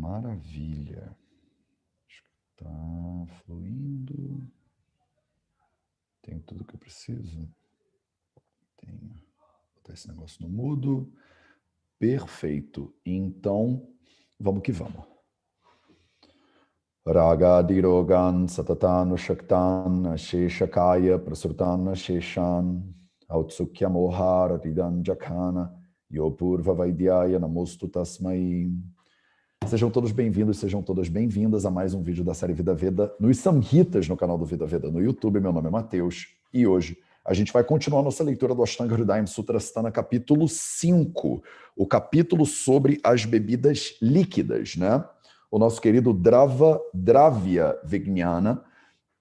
Maravilha. Acho que está fluindo. Tenho tudo que eu preciso. Tenho. Vou botar esse negócio no mudo. Perfeito. Então, vamos que vamos. Raga dirogan satatan shaktan sheshakaya prasrutan sheshan autsukya mohar ridan jakhana yopurva vaidyaya namostu tasmai. Sejam todos bem-vindos, sejam todas bem-vindas a mais um vídeo da série Vida Veda nos Samhitas, no canal do Vida Veda no YouTube. Meu nome é Matheus e hoje a gente vai continuar nossa leitura do Ashtanga Hridayam Sutrasthana, capítulo 5, o capítulo sobre as bebidas líquidas, né? O nosso querido Dravya Vijnana.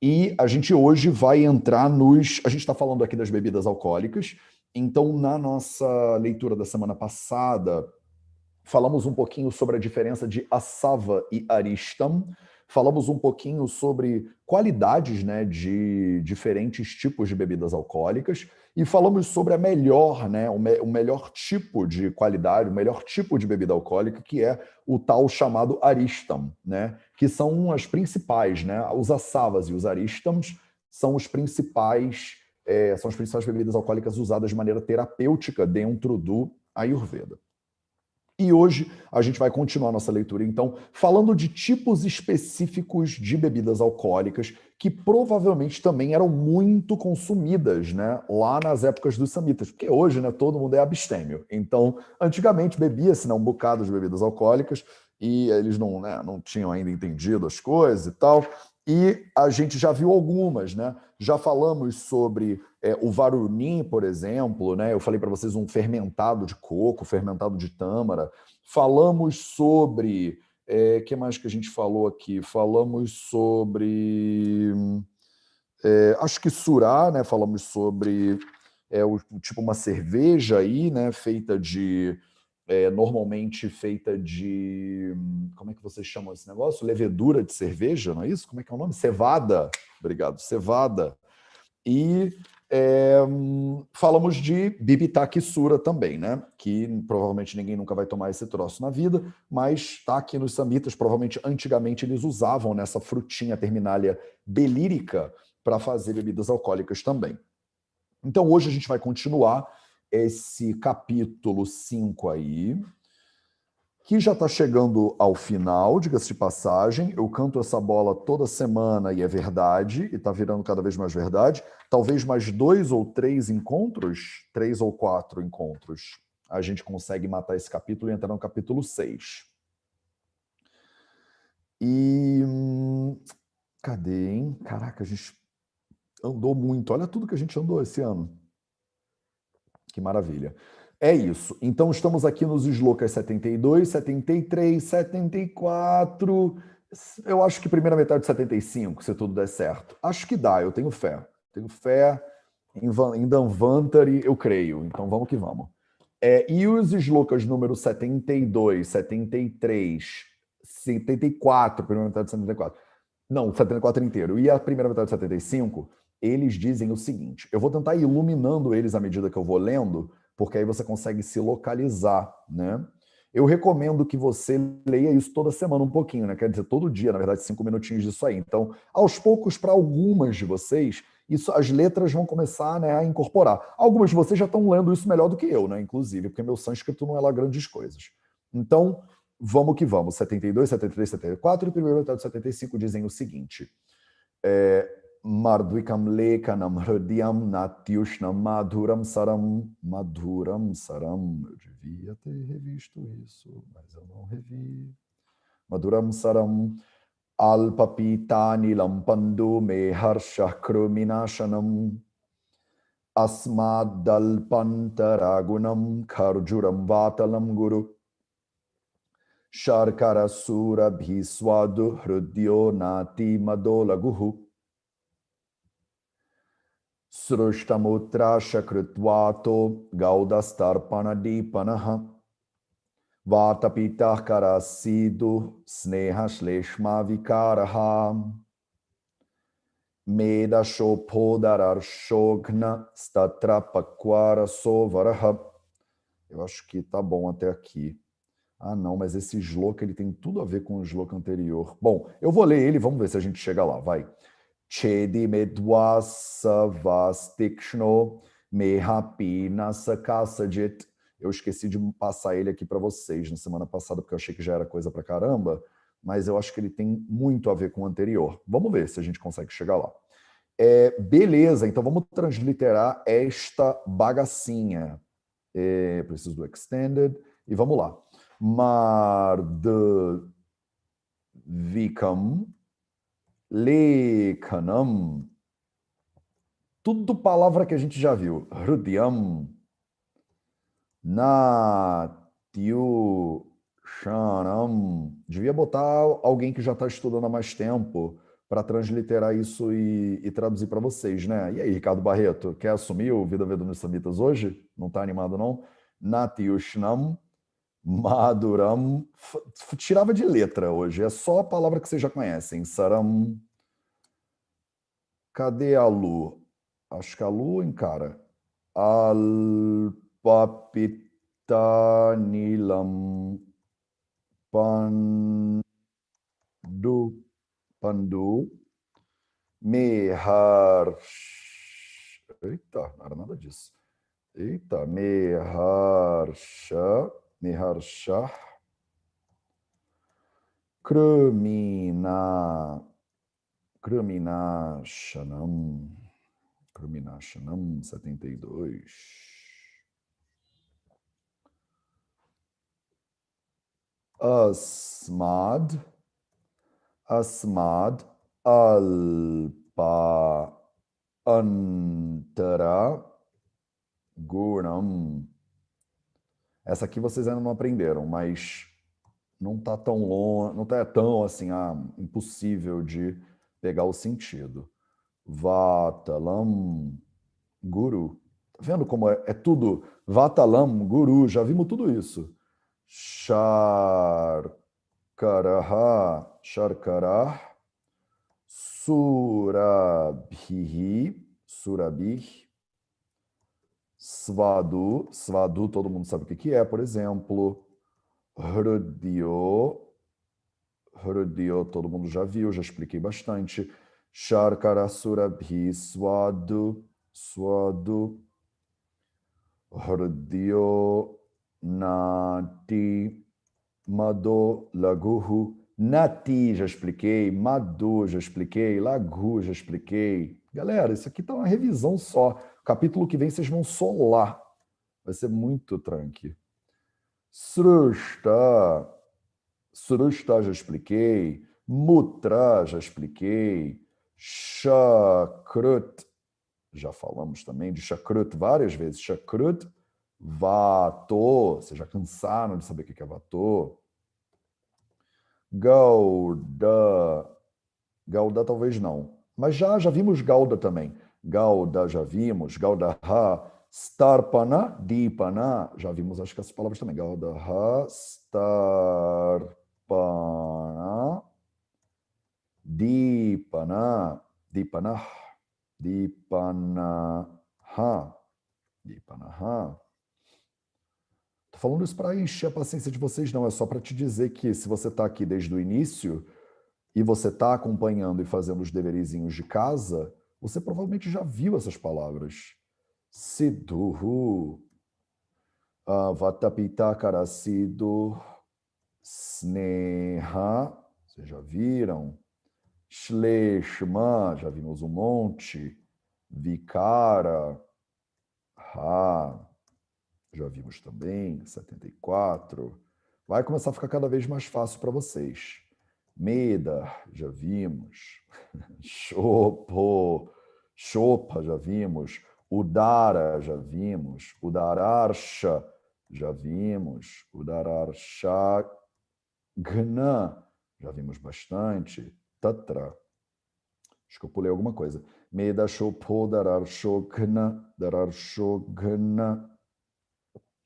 E a gente hoje vai entrar nos... A gente está falando aqui das bebidas alcoólicas, então na nossa leitura da semana passada... Falamos um pouquinho sobre a diferença de Asava e Aristam. Falamos um pouquinho sobre qualidades, né, de diferentes tipos de bebidas alcoólicas. E falamos sobre a melhor, né, o melhor tipo de qualidade, o melhor tipo de bebida alcoólica, que é o tal chamado Aristam, né, que são as principais, né, os Asavas e os Aristams são as principais bebidas alcoólicas usadas de maneira terapêutica dentro do Ayurveda. E hoje a gente vai continuar nossa leitura, então, falando de tipos específicos de bebidas alcoólicas que provavelmente também eram muito consumidas, né, lá nas épocas dos Samhitas, porque hoje, né, todo mundo é abstêmio. Então, antigamente bebia-se, né, um bocado de bebidas alcoólicas e eles não, né, não tinham ainda entendido as coisas e tal. E a gente já viu algumas, né? Já falamos sobre o varunim, por exemplo, né? Eu falei para vocês um fermentado de coco, fermentado de tâmara. Falamos sobre... O que mais que a gente falou aqui? Falamos sobre... acho que surá, né? Falamos sobre tipo uma cerveja aí, né? Feita de... normalmente feita de... Como é que vocês chamam esse negócio? Levedura de cerveja, não é isso? Como é que é o nome? Cevada. Obrigado, cevada. E falamos de Bibita-Kisura também, né? Que provavelmente ninguém nunca vai tomar esse troço na vida, mas está aqui nos Samhitas. Provavelmente, antigamente, eles usavam nessa frutinha terminália belírica para fazer bebidas alcoólicas também. Então, hoje a gente vai continuar esse capítulo 5 aí, que já está chegando ao final, diga-se de passagem. Eu canto essa bola toda semana e é verdade, e está virando cada vez mais verdade. Talvez mais 2 ou 3 encontros, 3 ou 4 encontros, a gente consegue matar esse capítulo e entrar no capítulo 6. E... cadê, hein? Caraca, a gente andou muito. Olha tudo que a gente andou esse ano. Que maravilha. É isso. Então, estamos aqui nos slokas 72, 73, 74. Eu acho que primeira metade de 75, se tudo der certo. Acho que dá, eu tenho fé. Tenho fé em Dhanvantari, eu creio. Então, vamos que vamos. E os slokas número 72, 73, 74, primeira metade de 74. Não, 74 inteiro. E a primeira metade de 75, eles dizem o seguinte. Eu vou tentar ir iluminando eles à medida que eu vou lendo, porque aí você consegue se localizar, né? Eu recomendo que você leia isso toda semana um pouquinho, né? Quer dizer, todo dia, na verdade, 5 minutinhos disso aí. Então, aos poucos, para algumas de vocês, isso, as letras vão começar, né, a incorporar. Algumas de vocês já estão lendo isso melhor do que eu, né? Inclusive, porque meu sânscrito não é lá grandes coisas. Então, vamos que vamos. 72, 73, 74 e primeiro metade de 75 dizem o seguinte. Mardvikam lekanam hridyam natyushnam madhuram saram. Eu devia ter revisto isso, mas eu não revi. Madhuram saram alpapitani lampandu me harshah kruminashanam asmadalpantaragunam kharjuram vatalam guru Sharkara sura bhiswadu hrudyo nati madolaguhu Srushtamutra shakrutvato gaudastarpanadipanaha Vatapitah karasidu sneha shleshma vikaraha Meda shopodarar shogna statra pakwara sovaraha. Eu acho que tá bom até aqui. Ah, não, mas esse shloka, ele tem tudo a ver com o shloka anterior. Bom, eu vou ler ele, vamos ver se a gente chega lá, vai. Chedi medvasavastikshno mehapina sakasajit. Eu esqueci de passar ele aqui para vocês na semana passada, porque eu achei que já era coisa para caramba, mas eu acho que ele tem muito a ver com o anterior. Vamos ver se a gente consegue chegar lá. Beleza, então vamos transliterar esta bagacinha. Preciso do extended. E vamos lá. Mardvikam Lekhanam. Tudo palavra que a gente já viu. Hrudyam. Natyu Shanam. Devia botar alguém que já está estudando há mais tempo para transliterar isso e traduzir para vocês, né? E aí, Ricardo Barreto, quer assumir o Vida Veduna Samitas hoje? Não está animado, não? Natyushnam Maduram. Tirava de letra hoje. É só a palavra que vocês já conhecem. Saram. Cadê a Lu? Acho que a Lu encara. Alpapitanilam Pandu. Pandu. Mehar. Eita, não era nada disso. Eita, Meharsha. Meharsha. Kruminashanam. Kruminashanam 72. Asmad. Asmad. Alpa. Antara. Gurnam. Essa aqui vocês ainda não aprenderam, mas não está tão longe, não tá tão assim, impossível de pegar o sentido. Vatalam Guru. Tá vendo como é tudo? Vatalam Guru, já vimos tudo isso. Sharkarah, Surabhi, Svadu, todo mundo sabe o que é, por exemplo. Hrudyo, todo mundo já viu, já expliquei bastante. Sharkara Surabhi Swadu, Hrudyo Nati Mado Laguhu. Nati já expliquei, Madhu já expliquei, Lagu já expliquei. Galera, isso aqui tá uma revisão só. Capítulo que vem vocês vão solar. Vai ser muito tranqui. Srushta já expliquei. Mutra já expliquei. Shakrut, já falamos também de Shakrut várias vezes. Shakrut, Vato, vocês já cansaram de saber o que é Vato. Gauda talvez não, mas já vimos Gauda também. Gauda já vimos, Gaudaha, Starpana, Dipana, já vimos acho que essas palavras também. Gaudaha, Starpana, Dipana, Dipanaha. Tô falando isso para encher a paciência de vocês, não. É só para te dizer que se você está aqui desde o início e você está acompanhando e fazendo os deverizinhos de casa, você provavelmente já viu essas palavras. Siddhu, Vatapita Karasiddhu, Sneha, vocês já viram? Shleshma, já vimos um monte. Vikara, já vimos também, 74. Vai começar a ficar cada vez mais fácil para vocês. Meda, já vimos. Chopa, já vimos. Udara, já vimos. Udararsha, já vimos. Udararsha Gna, já vimos bastante. Tatra. Acho que eu pulei alguma coisa. Meda Shopo Dararshogna, Dararshogna.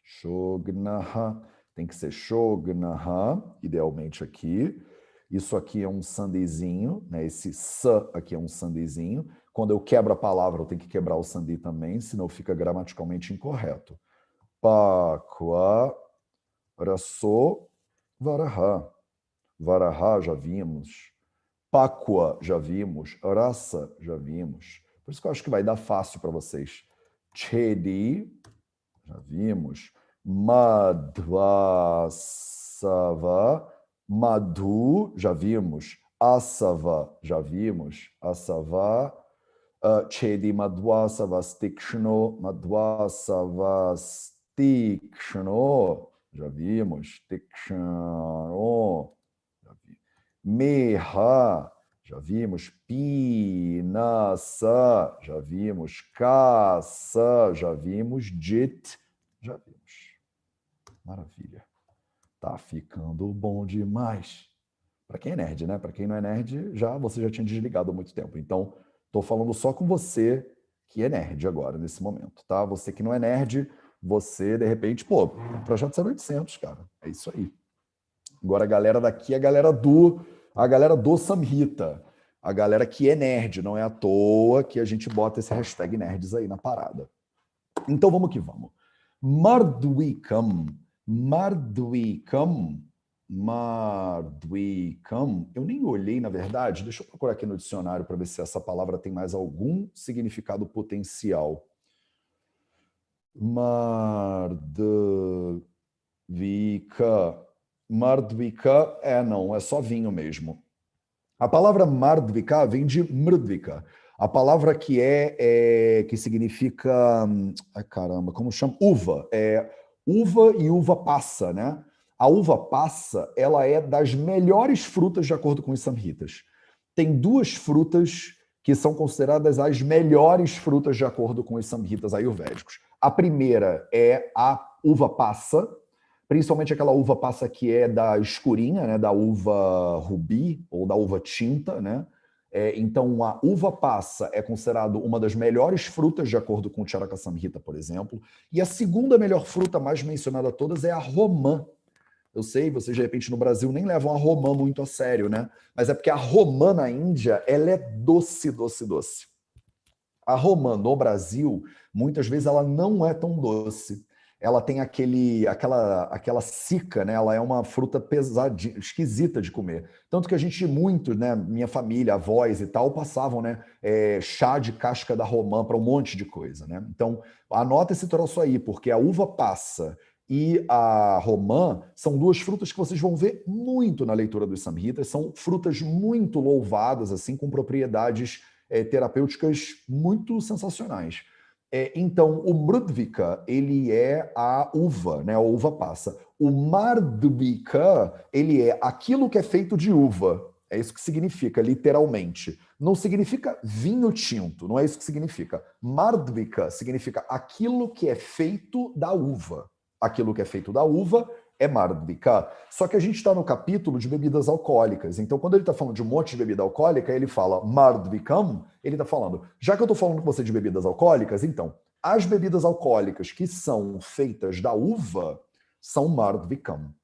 Shognaha, tem que ser Shognaha, idealmente aqui. Isso aqui é um sandizinho, né? Esse sa aqui é um sandizinho. Quando eu quebro a palavra, eu tenho que quebrar o sandi também, senão fica gramaticalmente incorreto. Pakwa, Raso, Varaha. Varaha já vimos. Pakwa já vimos. Rasa já vimos. Por isso que eu acho que vai dar fácil para vocês. Chedi, já vimos. Madhvasava. Madhu, já vimos. Asava, já vimos. Asava. Chedi madhvasavastikshno. Madhvasavastikshno. Já vimos. Tikshno. Já vimos. Meha. Já vimos. Pinasa. Já vimos. Kasa. Já vimos. Jit. Já vimos. Maravilha. Tá ficando bom demais. Para quem é nerd, né? Para quem não é nerd, você já tinha desligado há muito tempo. Então, tô falando só com você que é nerd agora, nesse momento, tá? Você que não é nerd, você, de repente, pô, projeto 0800, cara. É isso aí. Agora, a galera daqui é a galera do Samhita. A galera que é nerd, não é à toa que a gente bota esse hashtag nerds aí na parada. Então, vamos que vamos. Mardvikam. Mardvikam. Mardvikam. Eu nem olhei, na verdade. Deixa eu procurar aqui no dicionário para ver se essa palavra tem mais algum significado potencial. Mardvika. Mardvika não, é só vinho mesmo. A palavra Mardvika vem de Mrdvika. A palavra que significa, ai caramba, como chama? Uva. Uva e uva passa, né? A uva passa, ela é das melhores frutas de acordo com os Samhitas. Tem duas frutas que são consideradas as melhores frutas de acordo com os Samhitas ayurvédicos. A primeira é a uva passa, principalmente aquela uva passa que é da escurinha, né, da uva rubi ou da uva tinta, né? Então, a uva passa é considerado uma das melhores frutas de acordo com o Charaka Samhita, por exemplo. E a segunda melhor fruta mais mencionada a todas é a romã. Eu sei, vocês de repente no Brasil nem levam a romã muito a sério, né? Mas é porque a romã na Índia, ela é doce, doce, doce. A romã no Brasil, muitas vezes ela não é tão doce. Ela tem aquela cica, né? Ela é uma fruta pesada, esquisita de comer. Tanto que a gente muito, né? Minha família, avós e tal, passavam, né? Chá de casca da romã para um monte de coisa, né? Então, anota esse troço aí, porque a uva passa e a romã são duas frutas que vocês vão ver muito na leitura dos Samhitas. São frutas muito louvadas, assim, com propriedades terapêuticas muito sensacionais. Então, o Mrudvika, ele é a uva, né? A uva passa. O Mardvika, ele é aquilo que é feito de uva. É isso que significa, literalmente. Não significa vinho tinto, não é isso que significa. Mardvika significa aquilo que é feito da uva. Aquilo que é feito da uva é Mardvika. Só que a gente está no capítulo de bebidas alcoólicas. Então, quando ele está falando de um monte de bebida alcoólica, ele fala Mardvikam, ele está falando, já que eu estou falando com você de bebidas alcoólicas, então, as bebidas alcoólicas que são feitas da uva são Mardvikam.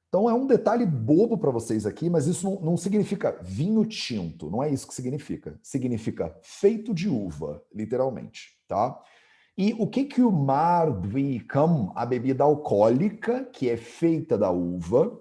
Então, é um detalhe bobo para vocês aqui, mas isso não significa vinho tinto, não é isso que significa. Significa feito de uva, literalmente, tá? E o que o Mardvikam, a bebida alcoólica, que é feita da uva,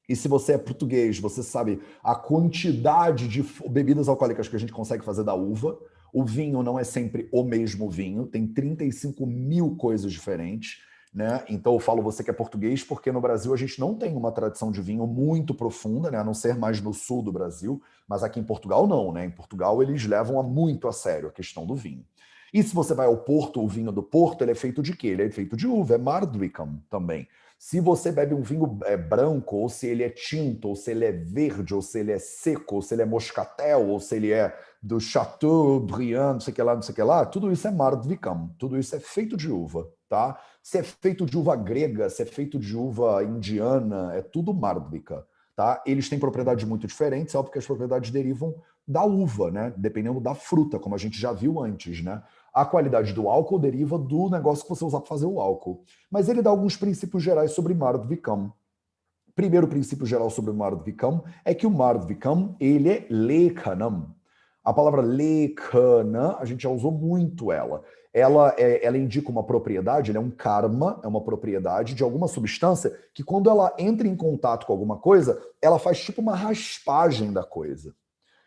e se você é português, você sabe a quantidade de bebidas alcoólicas que a gente consegue fazer da uva. O vinho não é sempre o mesmo vinho, tem 35 mil coisas diferentes, né? Então eu falo você que é português, porque no Brasil a gente não tem uma tradição de vinho muito profunda, né? A não ser mais no sul do Brasil, mas aqui em Portugal não, né? Em Portugal eles levam muito a sério a questão do vinho. E se você vai ao Porto, o vinho do Porto, ele é feito de quê? Ele é feito de uva, é Mardvikam também. Se você bebe um vinho branco, ou se ele é tinto, ou se ele é verde, ou se ele é seco, ou se ele é moscatel, ou se ele é do Chateaubriand, não sei o que lá, não sei o que lá, tudo isso é Mardvikam, tudo isso é feito de uva, tá? Se é feito de uva grega, se é feito de uva indiana, é tudo Mardvika, tá? Eles têm propriedades muito diferentes, é óbvio que as propriedades derivam da uva, né? Dependendo da fruta, como a gente já viu antes, né? A qualidade do álcool deriva do negócio que você usa para fazer o álcool. Mas ele dá alguns princípios gerais sobre Mardvikam. Primeiro princípio geral sobre o Mardvikam é que o Mardvikam, ele é lekhanam. A palavra lekhana, a gente já usou muito ela. ela indica uma propriedade, ela é um karma, é uma propriedade de alguma substância que quando ela entra em contato com alguma coisa, ela faz tipo uma raspagem da coisa.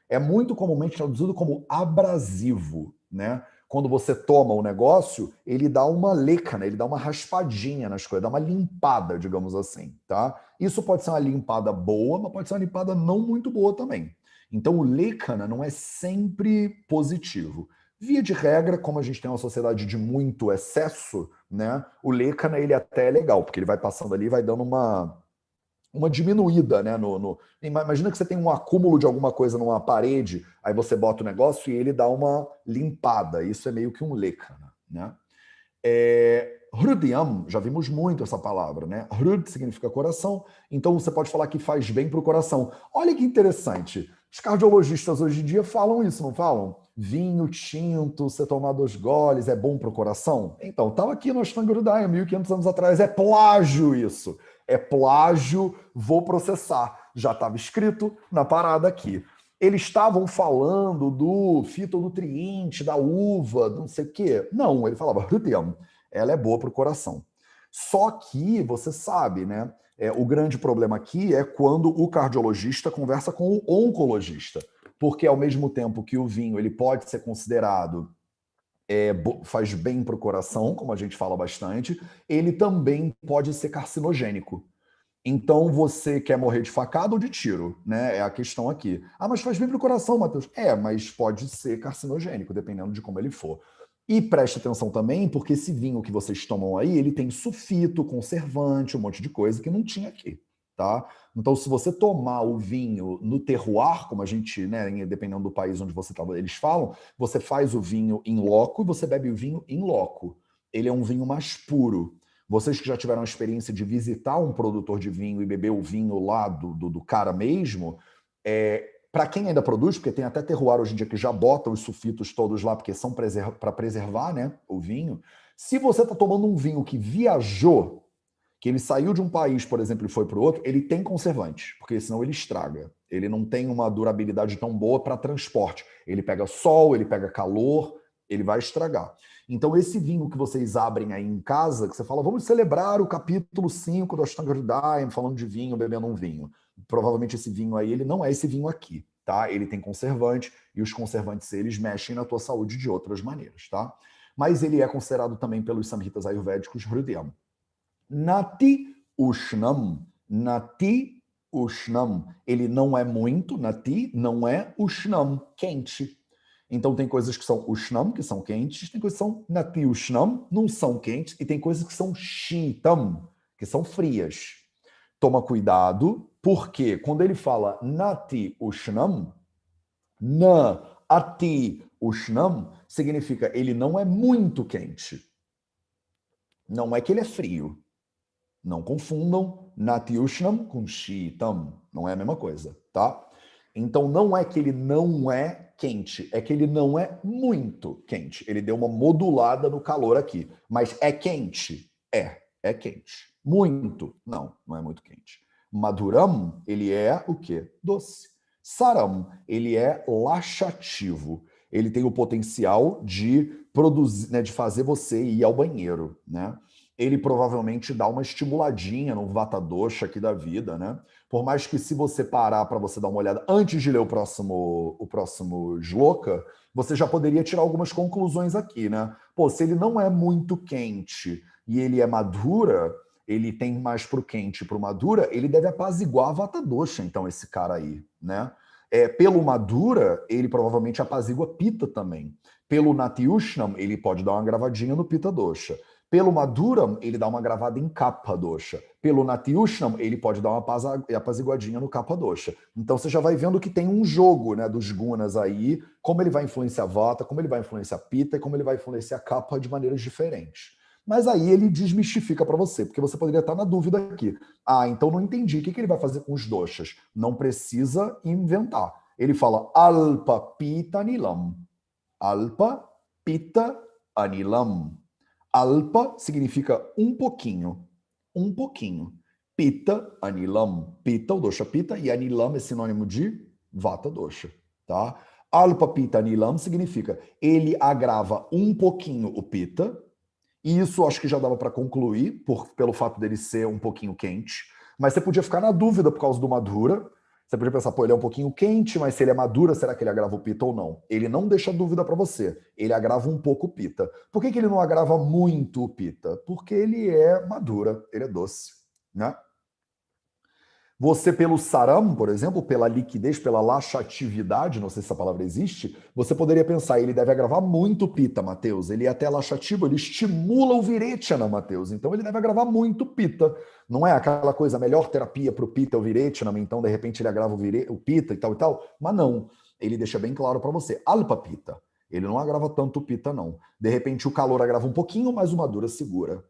É muito comumente traduzido como abrasivo, né? Quando você toma o negócio, ele dá uma leca, né? Ele dá uma raspadinha nas coisas, dá uma limpada, digamos assim, tá? Isso pode ser uma limpada boa, mas pode ser uma limpada não muito boa também. Então o lekana não é sempre positivo. Via de regra, como a gente tem uma sociedade de muito excesso, né? O lekana ele até é legal, porque ele vai passando ali e vai dando uma diminuída, né? Imagina que você tem um acúmulo de alguma coisa numa parede, aí você bota o negócio e ele dá uma limpada. Isso é meio que um lekana, né? Hrudyam, já vimos muito essa palavra, né? Hrud significa coração, então você pode falar que faz bem para o coração. Olha que interessante. Os cardiologistas hoje em dia falam isso, não falam? Vinho tinto, você tomar 2 goles, é bom para o coração? Então, estava aqui no Ashtanga Hridaya, 1500 anos atrás. É plágio isso. É plágio, vou processar. Já estava escrito na parada aqui. Eles estavam falando do fitonutriente, da uva, não sei o quê. Não, ele falava, Hrudyam, ela é boa para o coração. Só que, você sabe, né? O grande problema aqui é quando o cardiologista conversa com o oncologista. Porque ao mesmo tempo que o vinho ele pode ser considerado faz bem para o coração, como a gente fala bastante, ele também pode ser carcinogênico. Então você quer morrer de facada ou de tiro, né? É a questão aqui. Ah, mas faz bem para o coração, Matheus. Mas pode ser carcinogênico, dependendo de como ele for. E preste atenção também, porque esse vinho que vocês tomam aí, ele tem sulfito, conservante, um monte de coisa que não tinha aqui, tá? Então, se você tomar o vinho no terroir, como a gente, né, dependendo do país onde você está, eles falam, você faz o vinho em loco e você bebe o vinho em loco. Ele é um vinho mais puro. Vocês que já tiveram a experiência de visitar um produtor de vinho e beber o vinho lá do cara mesmo, para quem ainda produz, porque tem até terroir hoje em dia que já bota os sulfitos todos lá, porque são para preservar, né, o vinho. Se você está tomando um vinho que viajou, que ele saiu de um país, por exemplo, e foi para o outro, ele tem conservante, porque senão ele estraga. Ele não tem uma durabilidade tão boa para transporte. Ele pega sol, ele pega calor, ele vai estragar. Então, esse vinho que vocês abrem aí em casa, que você fala, vamos celebrar o capítulo 5 do Ashtanga Hridaya, falando de vinho, bebendo um vinho. Provavelmente esse vinho aí, ele não é esse vinho aqui, tá? Ele tem conservante, e os conservantes, eles mexem na tua saúde de outras maneiras, tá? Mas ele é considerado também pelos samhitas ayurvédicos Hrudyam. Nati Ushnam. Nati Ushnam. Ele não é muito, Nati não é Ushnam, quente. Então tem coisas que são Ushnam, que são quentes, tem coisas que são Nati Ushnam, não são quentes, e tem coisas que são Shitam, que são frias. Toma cuidado, porque quando ele fala Nati Ushnam, Na Ati Ushnam, significa ele não é muito quente. Não é que ele é frio. Não confundam Natyushnam com Shitam. Não é a mesma coisa, tá? Então não é que ele não é quente, é que ele não é muito quente. Ele deu uma modulada no calor aqui. Mas é quente? É quente. Muito? Não, não é muito quente. Maduram, ele é o quê? Doce. Saram, ele é laxativo. Ele tem o potencial de produzir, né, de fazer você ir ao banheiro, né? Ele provavelmente dá uma estimuladinha no Vata Dosha aqui da vida, né? Por mais que se você parar para você dar uma olhada antes de ler o próximo shloka, você já poderia tirar algumas conclusões aqui, né? Pô, se ele não é muito quente e ele é madura, ele tem mais pro quente e pro madura, ele deve apaziguar a Vata Dosha, então, esse cara aí, né? Pelo madura, ele provavelmente apazigua Pitta também. Pelo Natyushnam, ele pode dar uma gravadinha no Pitta Dosha. Pelo Maduram, ele dá uma gravada em Kapha Dosha. Pelo Natyushnam, ele pode dar uma apaziguadinha no Kapha Dosha. Então você já vai vendo que tem um jogo, né, dos gunas aí, como ele vai influenciar Vata, como ele vai influenciar Pitta e como ele vai influenciar Kapha de maneiras diferentes. Mas aí ele desmistifica para você, porque você poderia estar na dúvida aqui. Ah, então não entendi. O que ele vai fazer com os doshas? Não precisa inventar. Ele fala Alpa Pitta Anilam. Alpa Pitta Anilam. Alpa significa um pouquinho. Um pouquinho. Pitta, Anilam. Pitta, o dosha Pitta, e Anilam é sinônimo de Vata dosha. Tá? Alpa Pitta Nilam significa ele agrava um pouquinho o Pitta, e isso acho que já dava para concluir, pelo fato dele ser um pouquinho quente, mas você podia ficar na dúvida por causa do Madhura. Você podia pensar, pô, ele é um pouquinho quente, mas se ele é Madhura, será que ele agrava o Pitta ou não? Ele não deixa dúvida para você, ele agrava um pouco o Pitta. Por que ele não agrava muito o Pitta? Porque ele é Madhura, ele é doce, né? Você, pelo saram, por exemplo, pela liquidez, pela laxatividade, não sei se essa palavra existe, você poderia pensar, ele deve agravar muito pita, Mateus. Ele é até laxativo, ele estimula o viretana, Mateus. Então ele deve agravar muito pita. Não é aquela coisa, a melhor terapia para o pita é o viretana, então de repente ele agrava o pita e tal e tal. Mas não, ele deixa bem claro para você, alpa pita. Ele não agrava tanto o pita, não. De repente o calor agrava um pouquinho, mas o madura segura.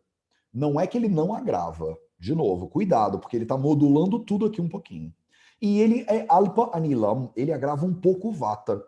Não é que ele não agrava. De novo, cuidado, porque ele está modulando tudo aqui um pouquinho. E ele é Alpa Anilam, ele agrava um pouco o Vata.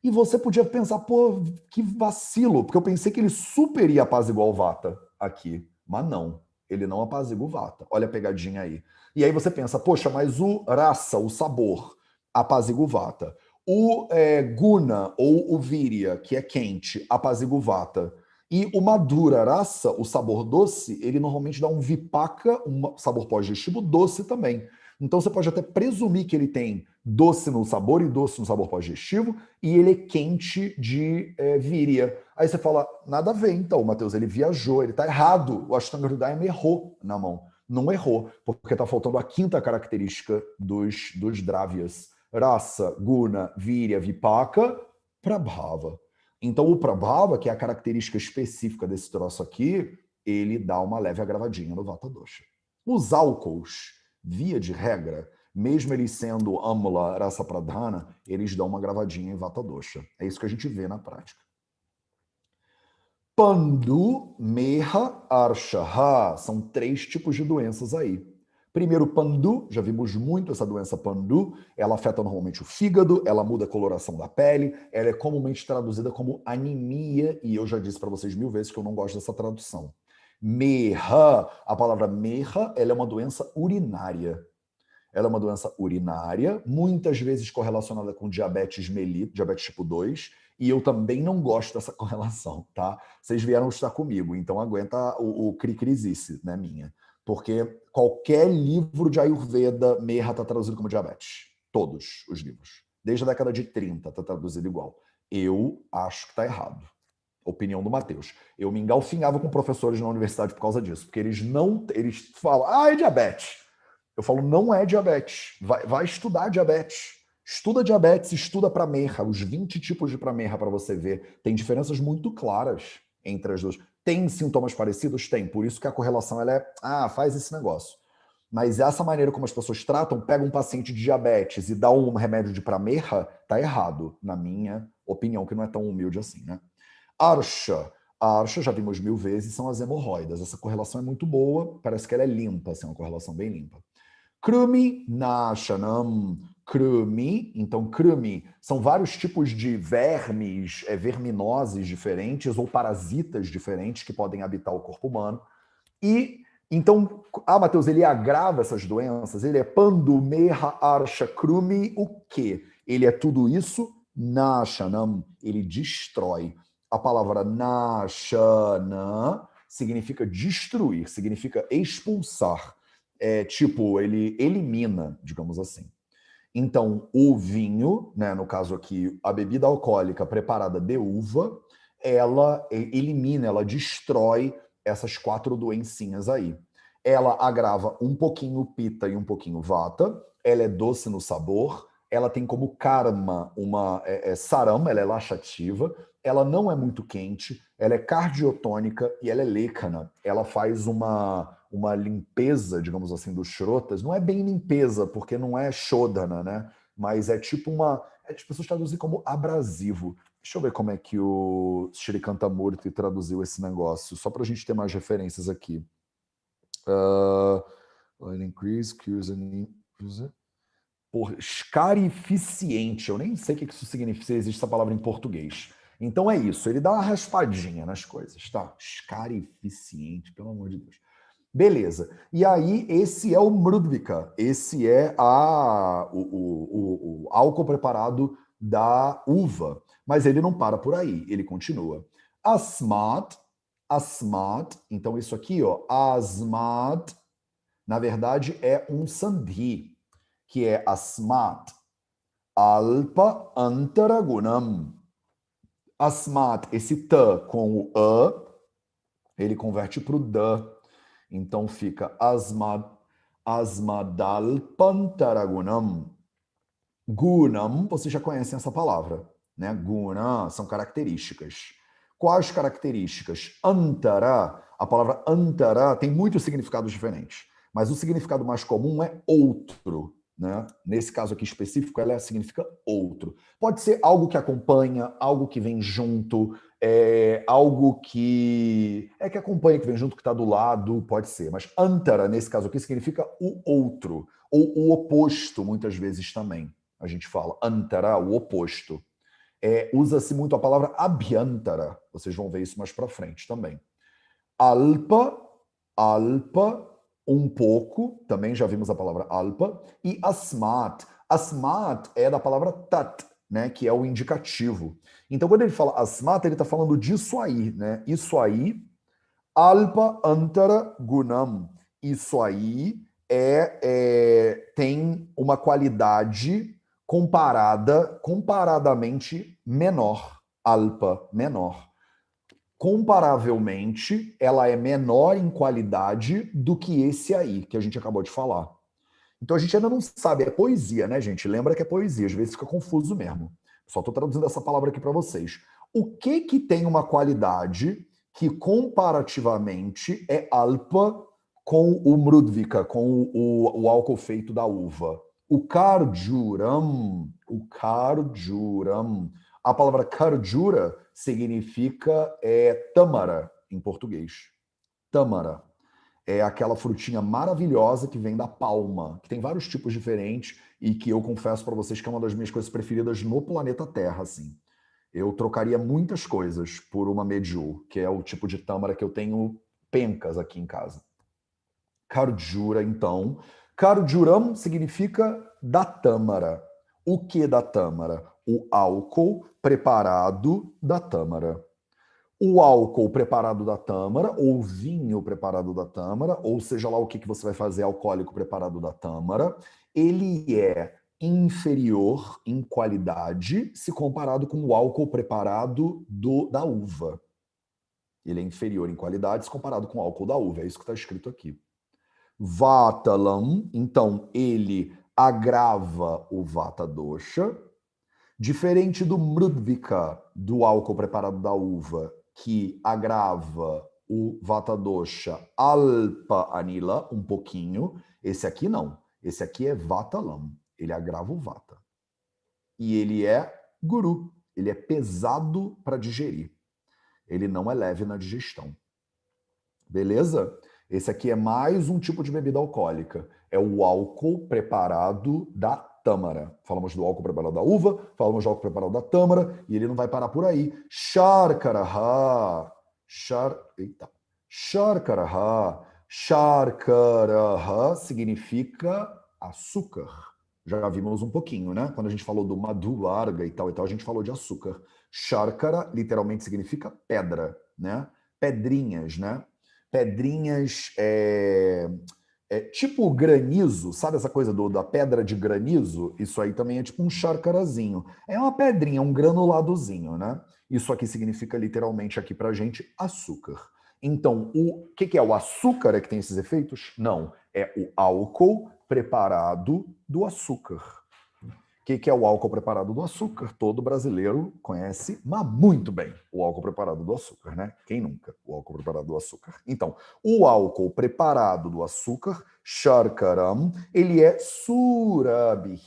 E você podia pensar, pô, que vacilo, porque eu pensei que ele super ia apaziguar o Vata aqui. Mas não, ele não apazigua o Vata. Olha a pegadinha aí. E aí você pensa, poxa, mas o rasa, o sabor, apazigua o Vata. O Guna ou o Virya, que é quente, apazigua o Vata. E o Madhura Rasa, o sabor doce, ele normalmente dá um vipaka, um sabor pós-digestivo doce também. Então você pode até presumir que ele tem doce no sabor e doce no sabor pós-digestivo, e ele é quente de víria. Aí você fala, nada a ver então, Matheus, ele viajou, ele está errado. O Ashtanga Hridayam errou na mão. Não errou, porque está faltando a quinta característica dos Dravyas. Rasa, Guna, Virya, Vipaka, Prabhava. Então, o Prabhava, que é a característica específica desse troço aqui, ele dá uma leve agravadinha no Vata Dosha. Os álcools, via de regra, mesmo eles sendo Amula, Rasa Pradhana, eles dão uma gravadinha em Vata Dosha. É isso que a gente vê na prática. Pandu, Meha, Arshaha. São 3 tipos de doenças aí. Primeiro, Pandu, já vimos muito essa doença Pandu, ela afeta normalmente o fígado, ela muda a coloração da pele, ela é comumente traduzida como anemia, e eu já disse para vocês 1000 vezes que eu não gosto dessa tradução. Meha, a palavra meha, ela é uma doença urinária. Ela é uma doença urinária, muitas vezes correlacionada com diabetes mellitus, diabetes tipo 2, e eu também não gosto dessa correlação, tá? Vocês vieram estar comigo, então aguenta o cri-crisice, né, minha. Porque qualquer livro de Ayurveda, Meha está traduzido como diabetes. Todos os livros. Desde a década de 30 está traduzido igual. Eu acho que está errado. Opinião do Matheus. Eu me engalfinhava com professores na universidade por causa disso, porque eles falam, é diabetes. Eu falo, não é diabetes. Vai estudar diabetes. Estuda diabetes, estuda Prameha, os 20 tipos de Prameha para você ver. Tem diferenças muito claras entre as duas. Tem sintomas parecidos? Tem. Por isso que a correlação ela é, faz esse negócio. Mas essa maneira como as pessoas tratam, pega um paciente de diabetes e dá um remédio de Prameha, tá errado, na minha opinião, que não é tão humilde assim, né? Arsha. A Arsha, já vimos 1000 vezes, são as hemorroidas. Essa correlação é muito boa, parece que ela é limpa, assim, uma correlação bem limpa. Krumi Nashanam. Krumi, então Krumi, são vários tipos de vermes, verminoses diferentes ou parasitas diferentes que podem habitar o corpo humano. E então, Matheus, ele agrava essas doenças, ele é Pandumeha Arsha Krumi, o quê? Ele é tudo isso? Nashanam, ele destrói. A palavra Nashana significa destruir, significa expulsar. Tipo, ele elimina, digamos assim. Então, o vinho, né, no caso aqui, a bebida alcoólica preparada de uva, ela elimina, ela destrói essas 4 doencinhas aí. Ela agrava um pouquinho o pita e um pouquinho o vata, ela é doce no sabor, ela tem como karma uma saram, ela é laxativa, ela não é muito quente, ela é cardiotônica e ela é lekana. Ela faz uma limpeza, digamos assim, dos shrotas. Não é bem limpeza, porque não é shodhana, né? Mas é tipo as pessoas traduzem como abrasivo. Deixa eu ver como é que o Shri Kantamurti traduziu esse negócio, só para a gente ter mais referências aqui. Increase, cures and... Por escarificiente. Eu nem sei o que isso significa, se existe essa palavra em português. Então é isso, ele dá uma raspadinha nas coisas, tá? Escarificiente, pelo amor de Deus. Beleza. E aí, esse é o Mrudvika. Esse é o álcool preparado da uva. Mas ele não para por aí, ele continua. Asmat, asmat, então isso aqui, ó, asmat, na verdade é um sandhi, que é asmat, alpa antaragunam. Asmat, esse ta com o a, ele converte para o da. Então fica asmadalpantaragunam. Gunam, vocês já conhecem essa palavra, né? Guna são características. Quais características? Antara, a palavra antara tem muitos significados diferentes, mas o significado mais comum é outro, né? Nesse caso aqui específico, ela significa outro. Pode ser algo que acompanha, algo que vem junto, algo que que acompanha, que vem junto, que está do lado, pode ser. Mas antara, nesse caso aqui, significa o outro, ou o oposto, muitas vezes também. A gente fala antara, o oposto. Usa-se muito a palavra abhyantara. Vocês vão ver isso mais para frente também. Alpa, alpa, um pouco. Também já vimos a palavra alpa. E asmat. Asmat é da palavra tat, né, que é o indicativo. Então, quando ele fala asmat, ele está falando disso aí, né? Isso aí, alpa antara gunam. Isso aí tem uma qualidade comparadamente menor. Alpa, menor. Comparavelmente, ela é menor em qualidade do que esse aí, que a gente acabou de falar. Então a gente ainda não sabe, é poesia, né, gente? Lembra que é poesia, às vezes fica confuso mesmo. Só estou traduzindo essa palavra aqui para vocês. O que tem uma qualidade que comparativamente é alpa com o mrudvika, com o álcool feito da uva? O karjuram, o karjuram. A palavra karjura significa tâmara em português. Tâmara é aquela frutinha maravilhosa que vem da palma, que tem vários tipos diferentes e que eu confesso para vocês que é uma das minhas coisas preferidas no planeta Terra, assim. Eu trocaria muitas coisas por uma medjool, que é o tipo de tâmara que eu tenho pencas aqui em casa. Karjura, então. Karjuram significa da tâmara. O que da tâmara? O álcool preparado da tâmara. O álcool preparado da tâmara, ou vinho preparado da tâmara, ou seja lá o que você vai fazer alcoólico preparado da tâmara, ele é inferior em qualidade se comparado com o álcool preparado da uva. Ele é inferior em qualidade se comparado com o álcool da uva. É isso que está escrito aqui. Vatalam, então ele agrava o vata dosha, diferente do mrudvika, do álcool preparado da uva, que agrava o vata dosha alpa anila, um pouquinho. Esse aqui não. Esse aqui é vatalam. Ele agrava o vata. E ele é guru. Ele é pesado para digerir. Ele não é leve na digestão. Beleza? Esse aqui é mais um tipo de bebida alcoólica. É o álcool preparado da tâmara. Falamos do álcool preparado da uva, falamos do álcool preparado da tâmara, e ele não vai parar por aí. Sharkaraha. Sharkaraha. Sharkaraha significa açúcar. Já vimos um pouquinho, né? Quando a gente falou do madhu varga e tal, a gente falou de açúcar. Sharkara literalmente significa pedra, né? Pedrinhas, né? Pedrinhas tipo granizo, sabe essa coisa da pedra de granizo? Isso aí também é tipo um charcarazinho. É uma pedrinha, um granuladozinho, né? Isso aqui significa literalmente aqui pra gente açúcar. Então, o que é o açúcar que tem esses efeitos? Não, é o álcool preparado do açúcar. O que é o álcool preparado do açúcar? Todo brasileiro conhece, mas muito bem, o álcool preparado do açúcar, né? Quem nunca? O álcool preparado do açúcar. Então, o álcool preparado do açúcar, sharkaram, ele é surabhi.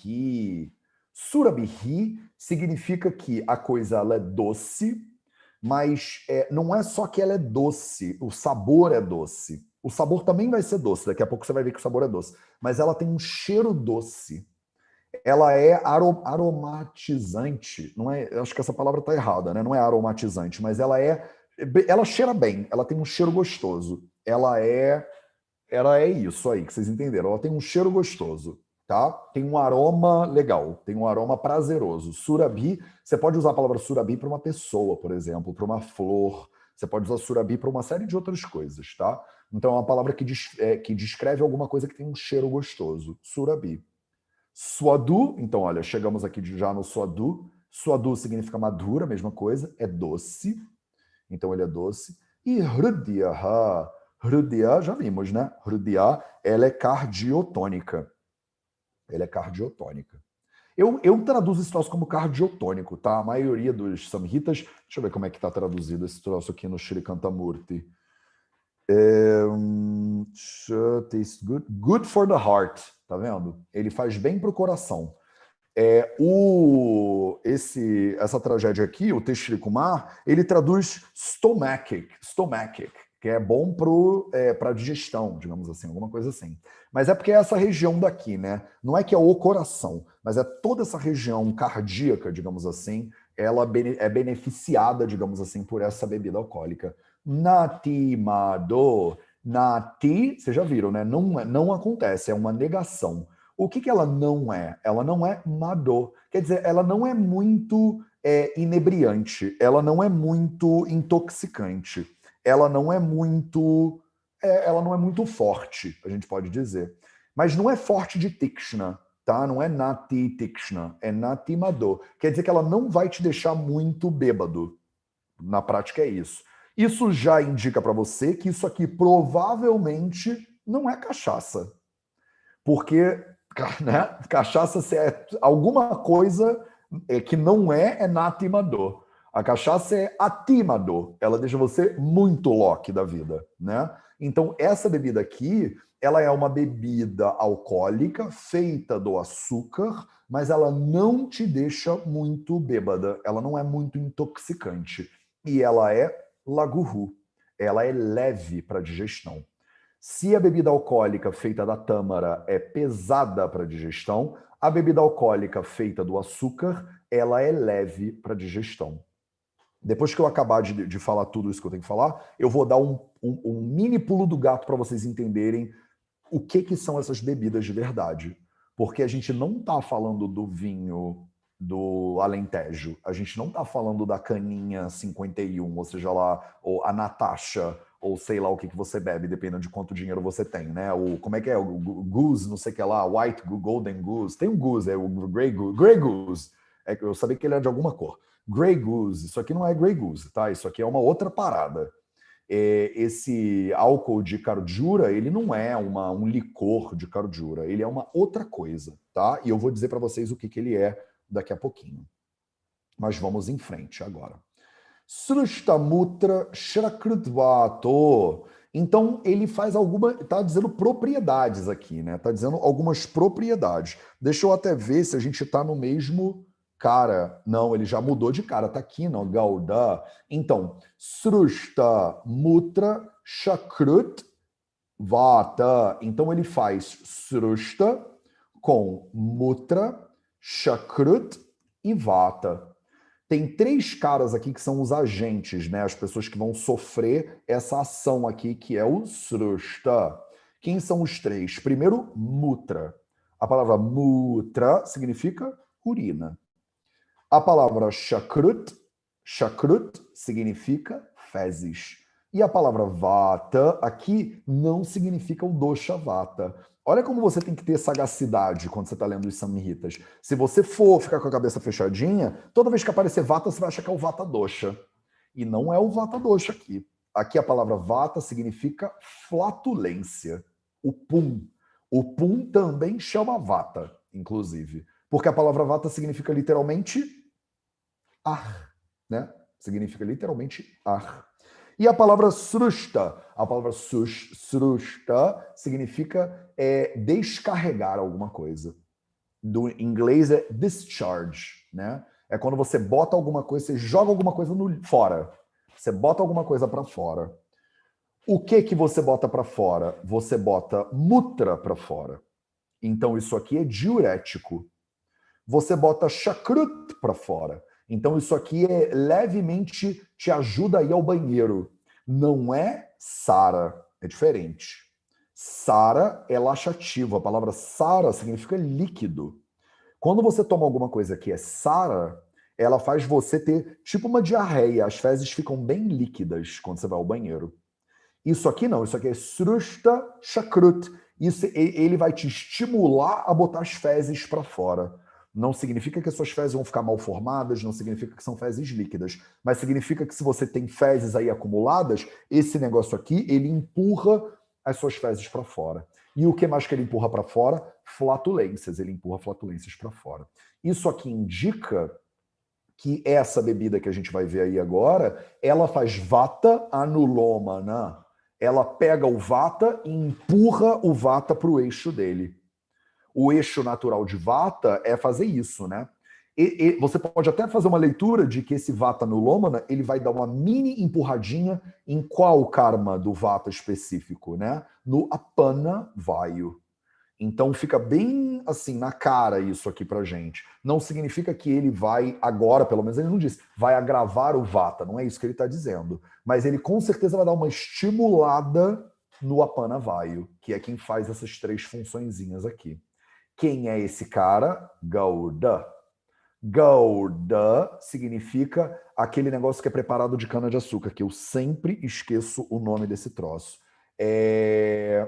Surabhi significa que a coisa ela é doce, mas não é só que ela é doce, o sabor é doce. O sabor também vai ser doce, daqui a pouco você vai ver que o sabor é doce. Mas ela tem um cheiro doce. Ela é aromatizante, não é? Eu acho que essa palavra está errada, né? Não é aromatizante, mas ela cheira bem, ela tem um cheiro gostoso. Ela é isso aí que vocês entenderam. Ela tem um cheiro gostoso. tá? Tem um aroma legal, tem um aroma prazeroso. Surabhi, você pode usar a palavra surabhi para uma pessoa, por exemplo, para uma flor. Você pode usar surabhi para uma série de outras coisas, tá? Então é uma palavra que descreve alguma coisa que tem um cheiro gostoso. Surabhi. Suadu, então olha, chegamos aqui já no suadu. Suadu significa madura, mesma coisa, é doce. Então ele é doce. E Hridya, Hridya, já vimos, né? Hridya, ela é cardiotônica. Ela é cardiotônica. Eu traduzo esse troço como cardiotônico, tá? A maioria dos samhitas, deixa eu ver como é que tá traduzido esse troço aqui no Shri Kantamurti. Tastes good. Good for the heart, tá vendo? Ele faz bem pro coração. Essa tragédia aqui, o Teshri Kumar, ele traduz stomachic, que é bom para digestão, digamos assim, alguma coisa assim. Mas é porque é essa região daqui, né? Não é que é o coração, mas é toda essa região cardíaca, digamos assim, ela é beneficiada, digamos assim, por essa bebida alcoólica. Nati Mado. Nati, vocês já viram, né? Não acontece, é uma negação. O que ela não é? Ela não é Mado. Quer dizer, ela não é muito inebriante, ela não é muito intoxicante, ela não é muito forte, a gente pode dizer. Mas não é forte de Tikshna, tá? Não é Nati Tikshna, é Nati Mado. Quer dizer que ela não vai te deixar muito bêbado. Na prática é isso. Isso já indica para você que isso aqui provavelmente não é cachaça. Porque, né, cachaça é alguma coisa que não é natimador. A cachaça é atimador. Ela deixa você muito loque da vida, né? Então, essa bebida aqui, ela é uma bebida alcoólica feita do açúcar, mas ela não te deixa muito bêbada. Ela não é muito intoxicante. E ela é laguru. Ela é leve para digestão. Se a bebida alcoólica feita da tâmara é pesada para digestão, a bebida alcoólica feita do açúcar, ela é leve para digestão. Depois que eu acabar de falar tudo isso que eu tenho que falar, eu vou dar um mini pulo do gato para vocês entenderem o que são essas bebidas de verdade. Porque a gente não está falando do vinho do Alentejo, a gente não está falando da caninha 51, ou seja lá, ou a Natasha, ou sei lá o que você bebe, dependendo de quanto dinheiro você tem, né? Como é que é? O Goose, não sei o que lá, White Golden Goose. Tem um Goose, é o Grey Goose. Grey Goose. Eu sabia que ele era de alguma cor. Grey Goose. Isso aqui não é Grey Goose, tá? Isso aqui é uma outra parada. Esse álcool de cardura, ele não é um licor de cardura, ele é uma outra coisa, tá? E eu vou dizer para vocês o que ele é daqui a pouquinho. Mas vamos em frente agora. Srushtamutra Shrakritvato. Então, ele faz tá dizendo propriedades aqui, né? Tá dizendo algumas propriedades. Deixa eu até ver se a gente tá no mesmo cara. Não, ele já mudou de cara, tá aqui, não, Gauda. Então, Srushtamutra Shakrut Vata. Então, ele faz Srushta com Mutra, Shakrut e Vata. Tem 3 caras aqui que são os agentes, né? As pessoas que vão sofrer essa ação aqui, que é o Srushta. Quem são os 3? Primeiro, Mutra. A palavra Mutra significa urina. A palavra Shakrut significa fezes. E a palavra Vata aqui não significa o dosha Vata. Olha como você tem que ter sagacidade quando você está lendo os Samhitas. Se você for ficar com a cabeça fechadinha, toda vez que aparecer Vata, você vai achar que é o Vata dosha. E não é o Vata dosha aqui. Aqui a palavra Vata significa flatulência. O pum. O pum também chama Vata, inclusive. Porque a palavra Vata significa literalmente ar, né? Significa literalmente ar. E a palavra srushta, srushta significa descarregar alguma coisa. Do inglês é discharge, né? É quando você bota alguma coisa, você joga alguma coisa fora. Você bota alguma coisa para fora. O que você bota para fora? Você bota mutra para fora. Então isso aqui é diurético. Você bota chakrut para fora. Então isso aqui levemente te ajuda a ir ao banheiro. Não é sara, é diferente. Sara é laxativo. A palavra sara significa líquido. Quando você toma alguma coisa que é sara, ela faz você ter tipo uma diarreia. As fezes ficam bem líquidas quando você vai ao banheiro. Isso aqui não, isso aqui é srushta chakrut. Isso, ele vai te estimular a botar as fezes para fora. Não significa que as suas fezes vão ficar mal formadas, não significa que são fezes líquidas, mas significa que se você tem fezes aí acumuladas, esse negócio aqui, ele empurra as suas fezes para fora. E o que mais que ele empurra para fora? Flatulências, ele empurra flatulências para fora. Isso aqui indica que essa bebida que a gente vai ver aí agora, ela faz vata anulomana. Ela pega o vata e empurra o vata para o eixo dele. O eixo natural de vata é fazer isso, né? E você pode até fazer uma leitura de que esse vata anulomana, ele vai dar uma mini empurradinha em qual karma do vata específico, né? No apana vayu. Então fica bem assim na cara isso aqui pra gente. Não significa que ele vai agora, pelo menos ele não disse, vai agravar o vata, não é isso que ele está dizendo. Mas ele com certeza vai dar uma estimulada no apana vayu, que é quem faz essas três funçõezinhas aqui. Quem é esse cara? Gauda. Gauda significa aquele negócio que é preparado de cana-de-açúcar, que eu sempre esqueço o nome desse troço.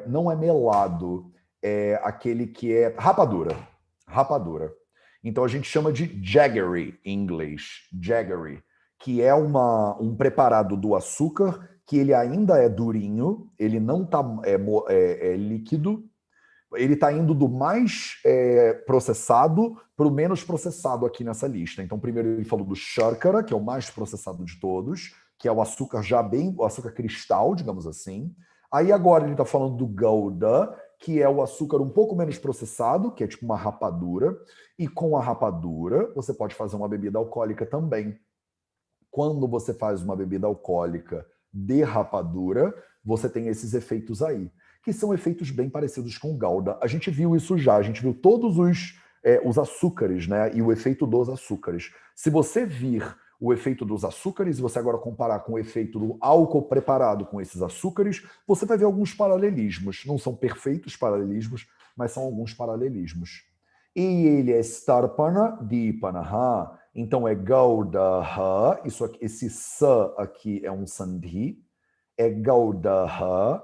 Não é melado, é aquele que é rapadura. Rapadura. Então a gente chama de jaggery em inglês. Jaggery, que é um preparado do açúcar que ele ainda é durinho, ele não está líquido, ele está indo do mais processado para o menos processado aqui nessa lista. Então, primeiro ele falou do shakara, que é o mais processado de todos, que é o açúcar já bem, o açúcar cristal, digamos assim. Aí agora ele está falando do gouda, que é o açúcar um pouco menos processado, que é tipo uma rapadura. E com a rapadura, você pode fazer uma bebida alcoólica também. Quando você faz uma bebida alcoólica de rapadura, você tem esses efeitos aí, que são efeitos bem parecidos com o Gouda. A gente viu isso já, a gente viu todos os açúcares, né? E o efeito dos açúcares. Se você vir o efeito dos açúcares e você agora comparar com o efeito do álcool preparado com esses açúcares, você vai ver alguns paralelismos. Não são perfeitos paralelismos, mas são alguns paralelismos. E ele é Starpana Dipanaha. Então é Gaudaha, isso aqui, esse sa aqui é um sandhi, é Gaudaha,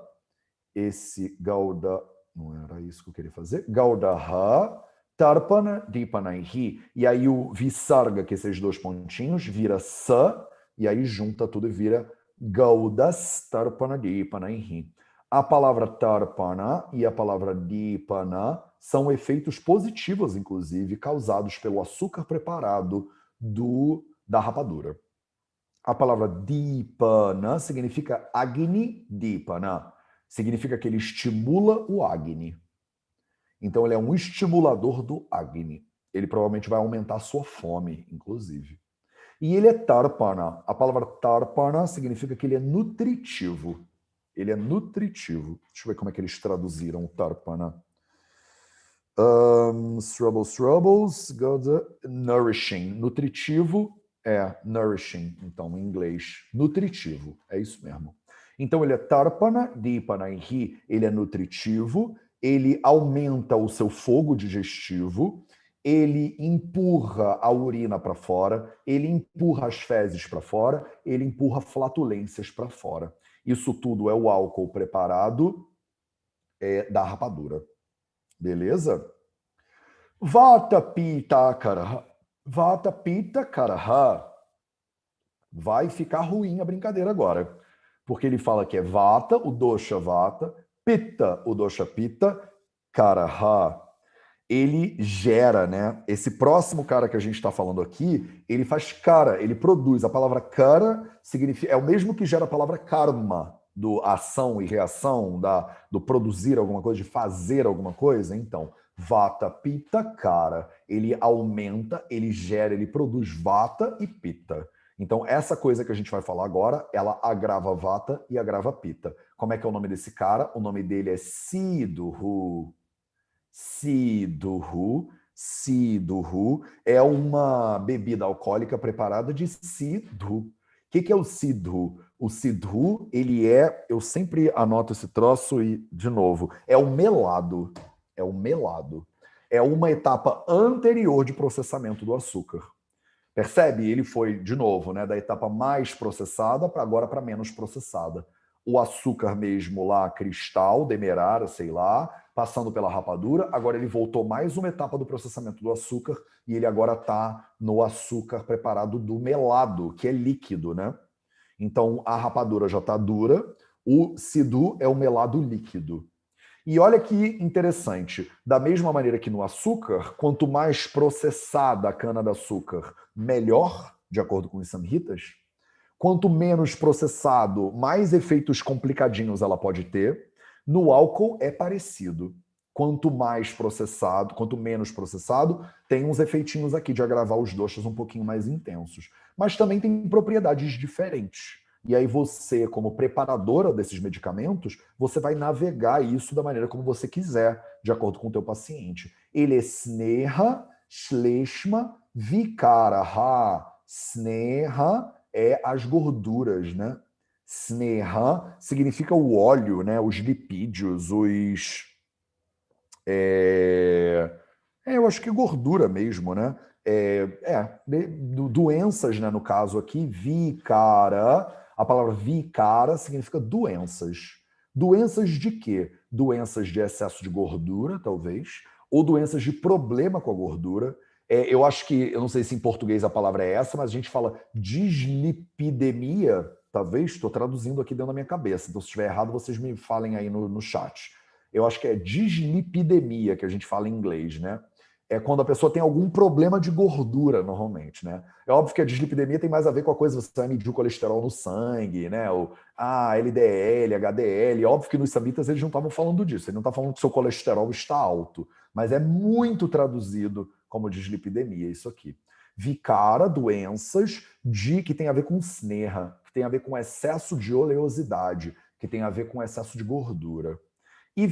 esse Gauda, não era isso que eu queria fazer, Gaudaha, Tarpana Dipanaihi, e aí o Visarga, que esses dois pontinhos, vira sa, e aí junta tudo e vira Gaudas Tarpana Dipanaihi. A palavra Tarpana e a palavra Dipana são efeitos positivos, inclusive, causados pelo açúcar preparado da rapadura. A palavra Dipana significa Agni Dipana. Significa que ele estimula o Agni. Então ele é um estimulador do Agni. Ele provavelmente vai aumentar a sua fome, inclusive. E ele é Tarpana. A palavra Tarpana significa que ele é nutritivo. Ele é nutritivo. Deixa eu ver como é que eles traduziram o Tarpana. Troubles, nourishing. Nutritivo é nourishing, então, em inglês. Nutritivo, é isso mesmo. Então, ele é Tarpana, Dipanahi, ele é nutritivo, ele aumenta o seu fogo digestivo, ele empurra a urina para fora, ele empurra as fezes para fora, ele empurra flatulências para fora. Isso tudo é o álcool preparado da rapadura. Beleza? Vata Pitta Karaha. Vata Pitta Karaha. Vai ficar ruim a brincadeira agora. Porque ele fala que é Vata, o dosha Vata, Pitta, o dosha Pitta, Karaha. Ele gera, né? Esse próximo cara que a gente está falando aqui, ele faz cara, ele produz. A palavra cara significa, é o mesmo que gera a palavra karma, do ação e reação, do produzir alguma coisa, de fazer alguma coisa. Então, vata, pitta, cara. Ele aumenta, ele gera, ele produz vata e pitta. Então, essa coisa que a gente vai falar agora, ela agrava vata e agrava pitta. Como é que é o nome desse cara? O nome dele é Sidhu. Sidhu. Sidhu é uma bebida alcoólica preparada de sidhu, que é o Siddhu? O Siddhu, ele é, eu sempre anoto esse troço e, de novo, é o melado. É o melado. É uma etapa anterior de processamento do açúcar. Percebe? Ele foi, de novo, né, da etapa mais processada para agora para menos processada. O açúcar mesmo lá, cristal, demerara, sei lá, passando pela rapadura, agora ele voltou mais uma etapa do processamento do açúcar e ele agora está no açúcar preparado do melado, que é líquido, né? Então a rapadura já está dura, o Siddhu é o melado líquido. E olha que interessante, da mesma maneira que no açúcar, quanto mais processada a cana-de-açúcar, melhor, de acordo com os samhitas. Quanto menos processado, mais efeitos complicadinhos ela pode ter. No álcool é parecido. Quanto mais processado, quanto menos processado, tem uns efeitinhos aqui de agravar os doshas um pouquinho mais intensos. Mas também tem propriedades diferentes. E aí você, como preparadora desses medicamentos, você vai navegar isso da maneira como você quiser, de acordo com o teu paciente. Ele é sneha, shleshma, vikaraha. Sneha é as gorduras, né? Sneha significa o óleo, né? Os lipídios, os... eu acho que gordura mesmo, né? Doenças, né? No caso aqui, vikara, a palavra vikara significa doenças. Doenças de quê? Doenças de excesso de gordura, talvez, ou doenças de problema com a gordura. Eu acho que, eu não sei se em português a palavra é essa, mas a gente fala dislipidemia, talvez, estou traduzindo aqui dentro da minha cabeça. Então, se estiver errado, vocês me falem aí no chat. Eu acho que é dislipidemia que a gente fala em inglês, né? É quando a pessoa tem algum problema de gordura, normalmente, né? É óbvio que a dislipidemia tem mais a ver com a coisa, você vai medir o colesterol no sangue, né? O LDL, HDL. Óbvio que nos samhitas eles não estavam falando disso, ele não está falando que seu colesterol está alto, mas é muito traduzido como dislipidemia, isso aqui. Vikara, doenças que tem a ver com sneha, que tem a ver com excesso de oleosidade, que tem a ver com excesso de gordura. E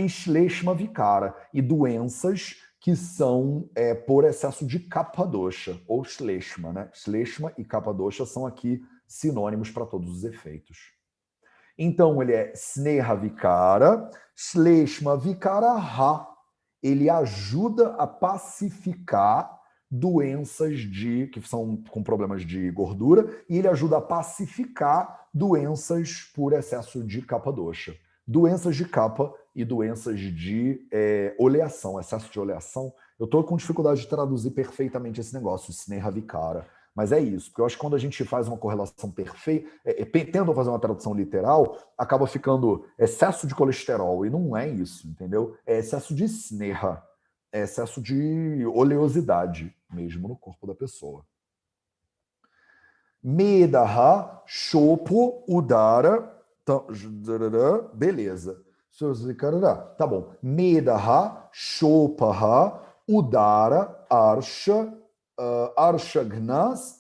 Shleshma Vikara, e doenças que são por excesso de Kapha dosha, ou Shleshma, né? Shleshma e Kapha dosha são aqui sinônimos para todos os efeitos. Então, ele é Sneha Vikara, Shleshma Vikara Ha. Ele ajuda a pacificar doenças que são com problemas de gordura, e ele ajuda a pacificar doenças por excesso de Kapha dosha. Doenças de capa e doenças de oleação, excesso de oleação. Eu estou com dificuldade de traduzir perfeitamente esse negócio, Sneha Vikara. Mas é isso, porque eu acho que quando a gente faz uma correlação perfeita, tentam fazer uma tradução literal, acaba ficando excesso de colesterol, e não é isso, entendeu? É excesso de sneha, é excesso de oleosidade mesmo no corpo da pessoa. Medaha, chopo, udara, beleza. Tá bom. Medaha, chopaha, udara, arsha,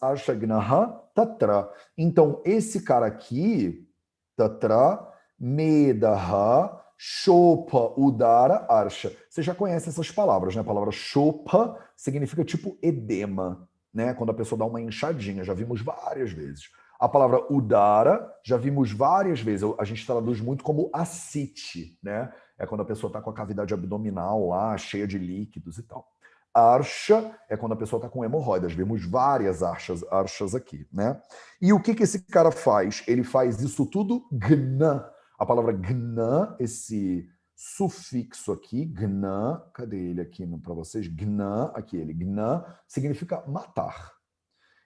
arshagnaha, tatra. Então, esse cara aqui, tatra, medaha, chopa, udara, arsha. Você já conhece essas palavras, né? A palavra chopa significa tipo edema, né? Quando a pessoa dá uma inchadinha, já vimos várias vezes. A palavra udara, já vimos várias vezes. A gente traduz muito como ascite, né? É quando a pessoa está com a cavidade abdominal lá, cheia de líquidos e tal. Arsha é quando a pessoa está com hemorroidas. Vimos várias archas aqui, né? E o que esse cara faz? Ele faz isso tudo gna. A palavra gna, esse sufixo aqui, gna, cadê ele aqui para vocês? Gna, aqui ele, gna, significa matar.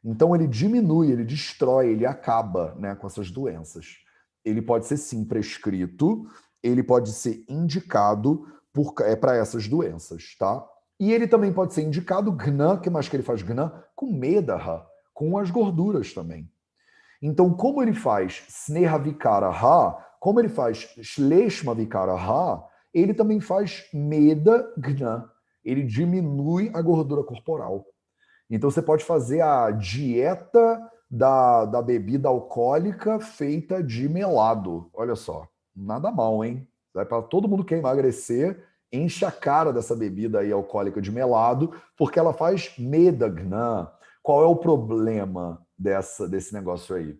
Então ele diminui, ele destrói, ele acaba, né, com essas doenças. Ele pode ser sim prescrito, ele pode ser indicado para essas doenças, tá? E ele também pode ser indicado gna, que mais que ele faz gna? Com medaha, com as gorduras também. Então, como ele faz sneha vikara ha, como ele faz shleshma vikara ha, ele também faz meda gna. Ele diminui a gordura corporal. Então, você pode fazer a dieta da bebida alcoólica feita de melado. Olha só, nada mal, hein? Para todo mundo que quer emagrecer, enche a cara dessa bebida aí alcoólica de melado, porque ela faz medagna. Qual é o problema desse negócio aí?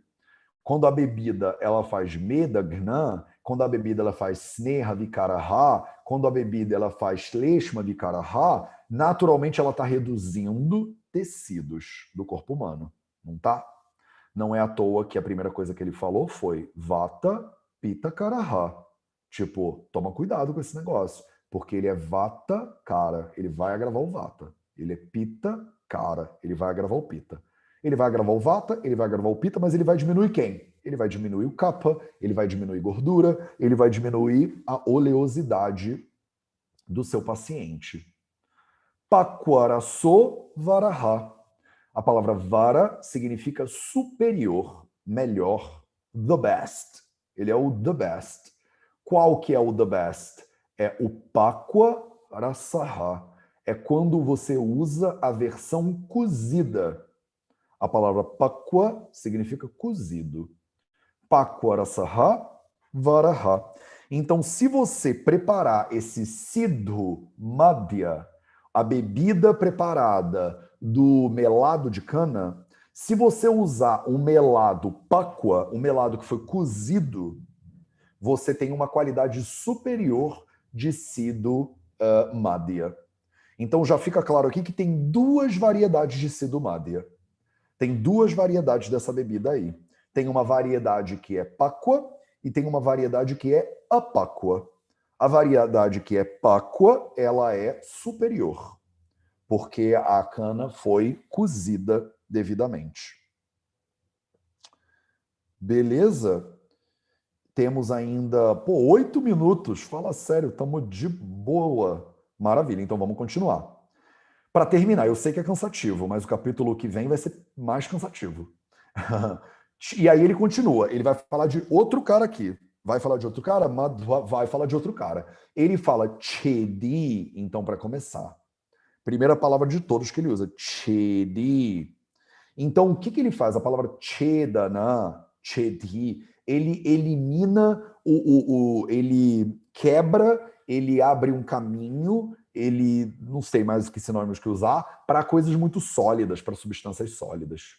Quando a bebida ela faz medagna, quando a bebida ela faz sneha vikaraha, quando a bebida ela faz kleshma vikaraha, naturalmente ela está reduzindo tecidos do corpo humano, não tá? Não é à toa que a primeira coisa que ele falou foi vata pitta karaha. Tipo, toma cuidado com esse negócio, porque ele é vata cara, ele vai agravar o vata. Ele é pitta cara, ele vai agravar o pitta. Ele vai agravar o vata, ele vai agravar o pitta, mas ele vai diminuir quem? Ele vai diminuir o kapha, ele vai diminuir gordura, ele vai diminuir a oleosidade do seu paciente. Pakwaraso varaha. A palavra vara significa superior, melhor, the best. Ele é o the best. Qual que é o the best? É o pakwa rasaha. É quando você usa a versão cozida. A palavra pakwa significa cozido. Pakwa rasaha varaha. Então, se você preparar esse sidhu madhya, a bebida preparada do melado de cana, se você usar um melado pakwa, um melado que foi cozido, você tem uma qualidade superior de sidhu madhya. Então já fica claro aqui que tem duas variedades de sidhu madhya. Tem duas variedades dessa bebida aí. Tem uma variedade que é pakwa e tem uma variedade que é apakwa. A variedade que é pakwa, ela é superior, porque a cana foi cozida devidamente. Beleza? Temos ainda, 8 minutos. Fala sério, estamos de boa. Maravilha, então vamos continuar. Para terminar, eu sei que é cansativo, mas o capítulo que vem vai ser mais cansativo. E aí ele continua, ele vai falar de outro cara aqui. Vai falar de outro cara? Vai falar de outro cara. Ele fala chedi, então, para começar. Primeira palavra de todos que ele usa, chedi. Então, o que, que ele faz? A palavra chedana, chedi, ele elimina, ele quebra, ele abre um caminho, ele, não sei mais que sinônimos que usar, para coisas muito sólidas, para substâncias sólidas.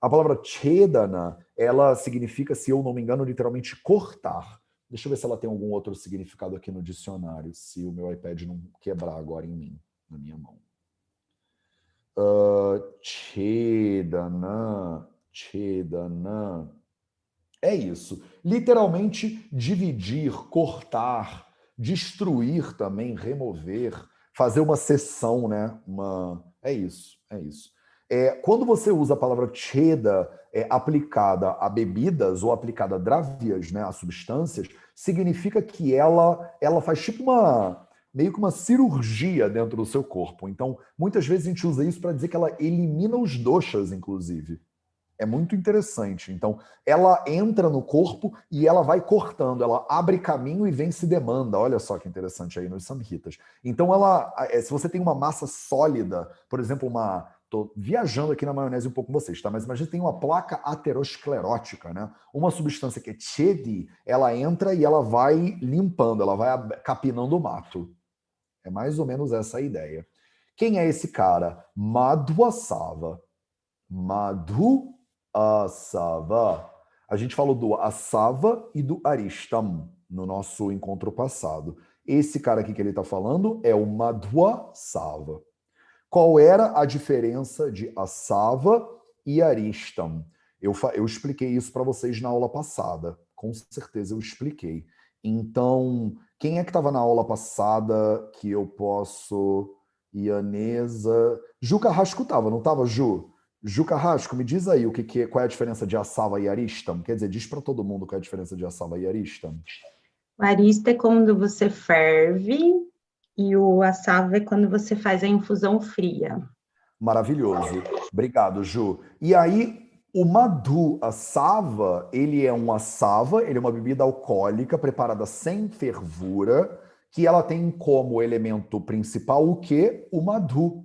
A palavra chedana, ela significa, se eu não me engano, literalmente cortar. Deixa eu ver se ela tem algum outro significado aqui no dicionário, se o meu iPad não quebrar agora em mim, na minha mão. Chedana. É isso. Literalmente dividir, cortar, destruir também, remover, fazer uma seção, né? É isso, é isso. Quando você usa a palavra cheda aplicada a bebidas ou aplicada a dravyas, né, a substâncias, significa que ela faz tipo meio que uma cirurgia dentro do seu corpo. Então, muitas vezes a gente usa isso para dizer que ela elimina os doshas, inclusive. É muito interessante. Então, ela entra no corpo e ela vai cortando, ela abre caminho e vence demanda. Olha só que interessante aí nos Samhitas. Então, se você tem uma massa sólida, por exemplo, Estou viajando aqui na maionese um pouco com vocês, tá? Mas imagina que tem uma placa aterosclerótica, né? Uma substância que é chedi, ela entra e ela vai limpando, ela vai capinando o mato. É mais ou menos essa a ideia. Quem é esse cara? Madhwasava. Madhu-asava. A gente falou do Asava e do Aristam no nosso encontro passado. Esse cara aqui que ele está falando é o Madhwasava. Qual era a diferença de Asava e Aristam? Eu expliquei isso para vocês na aula passada. Com certeza eu expliquei. Então, quem é que estava na aula passada que eu posso... Ianesa... Ju Carrasco estava, não estava, Ju? Ju Carrasco, me diz aí qual é a diferença de Asava e Aristam. Quer dizer, diz para todo mundo qual é a diferença de Asava e Aristam. O arista é quando você ferve e o assava é quando você faz a infusão fria. Maravilhoso. Obrigado, Ju. E aí, o Madhu Assava, ele é um assava, ele é uma bebida alcoólica preparada sem fervura, que ela tem como elemento principal o quê? O Madhu.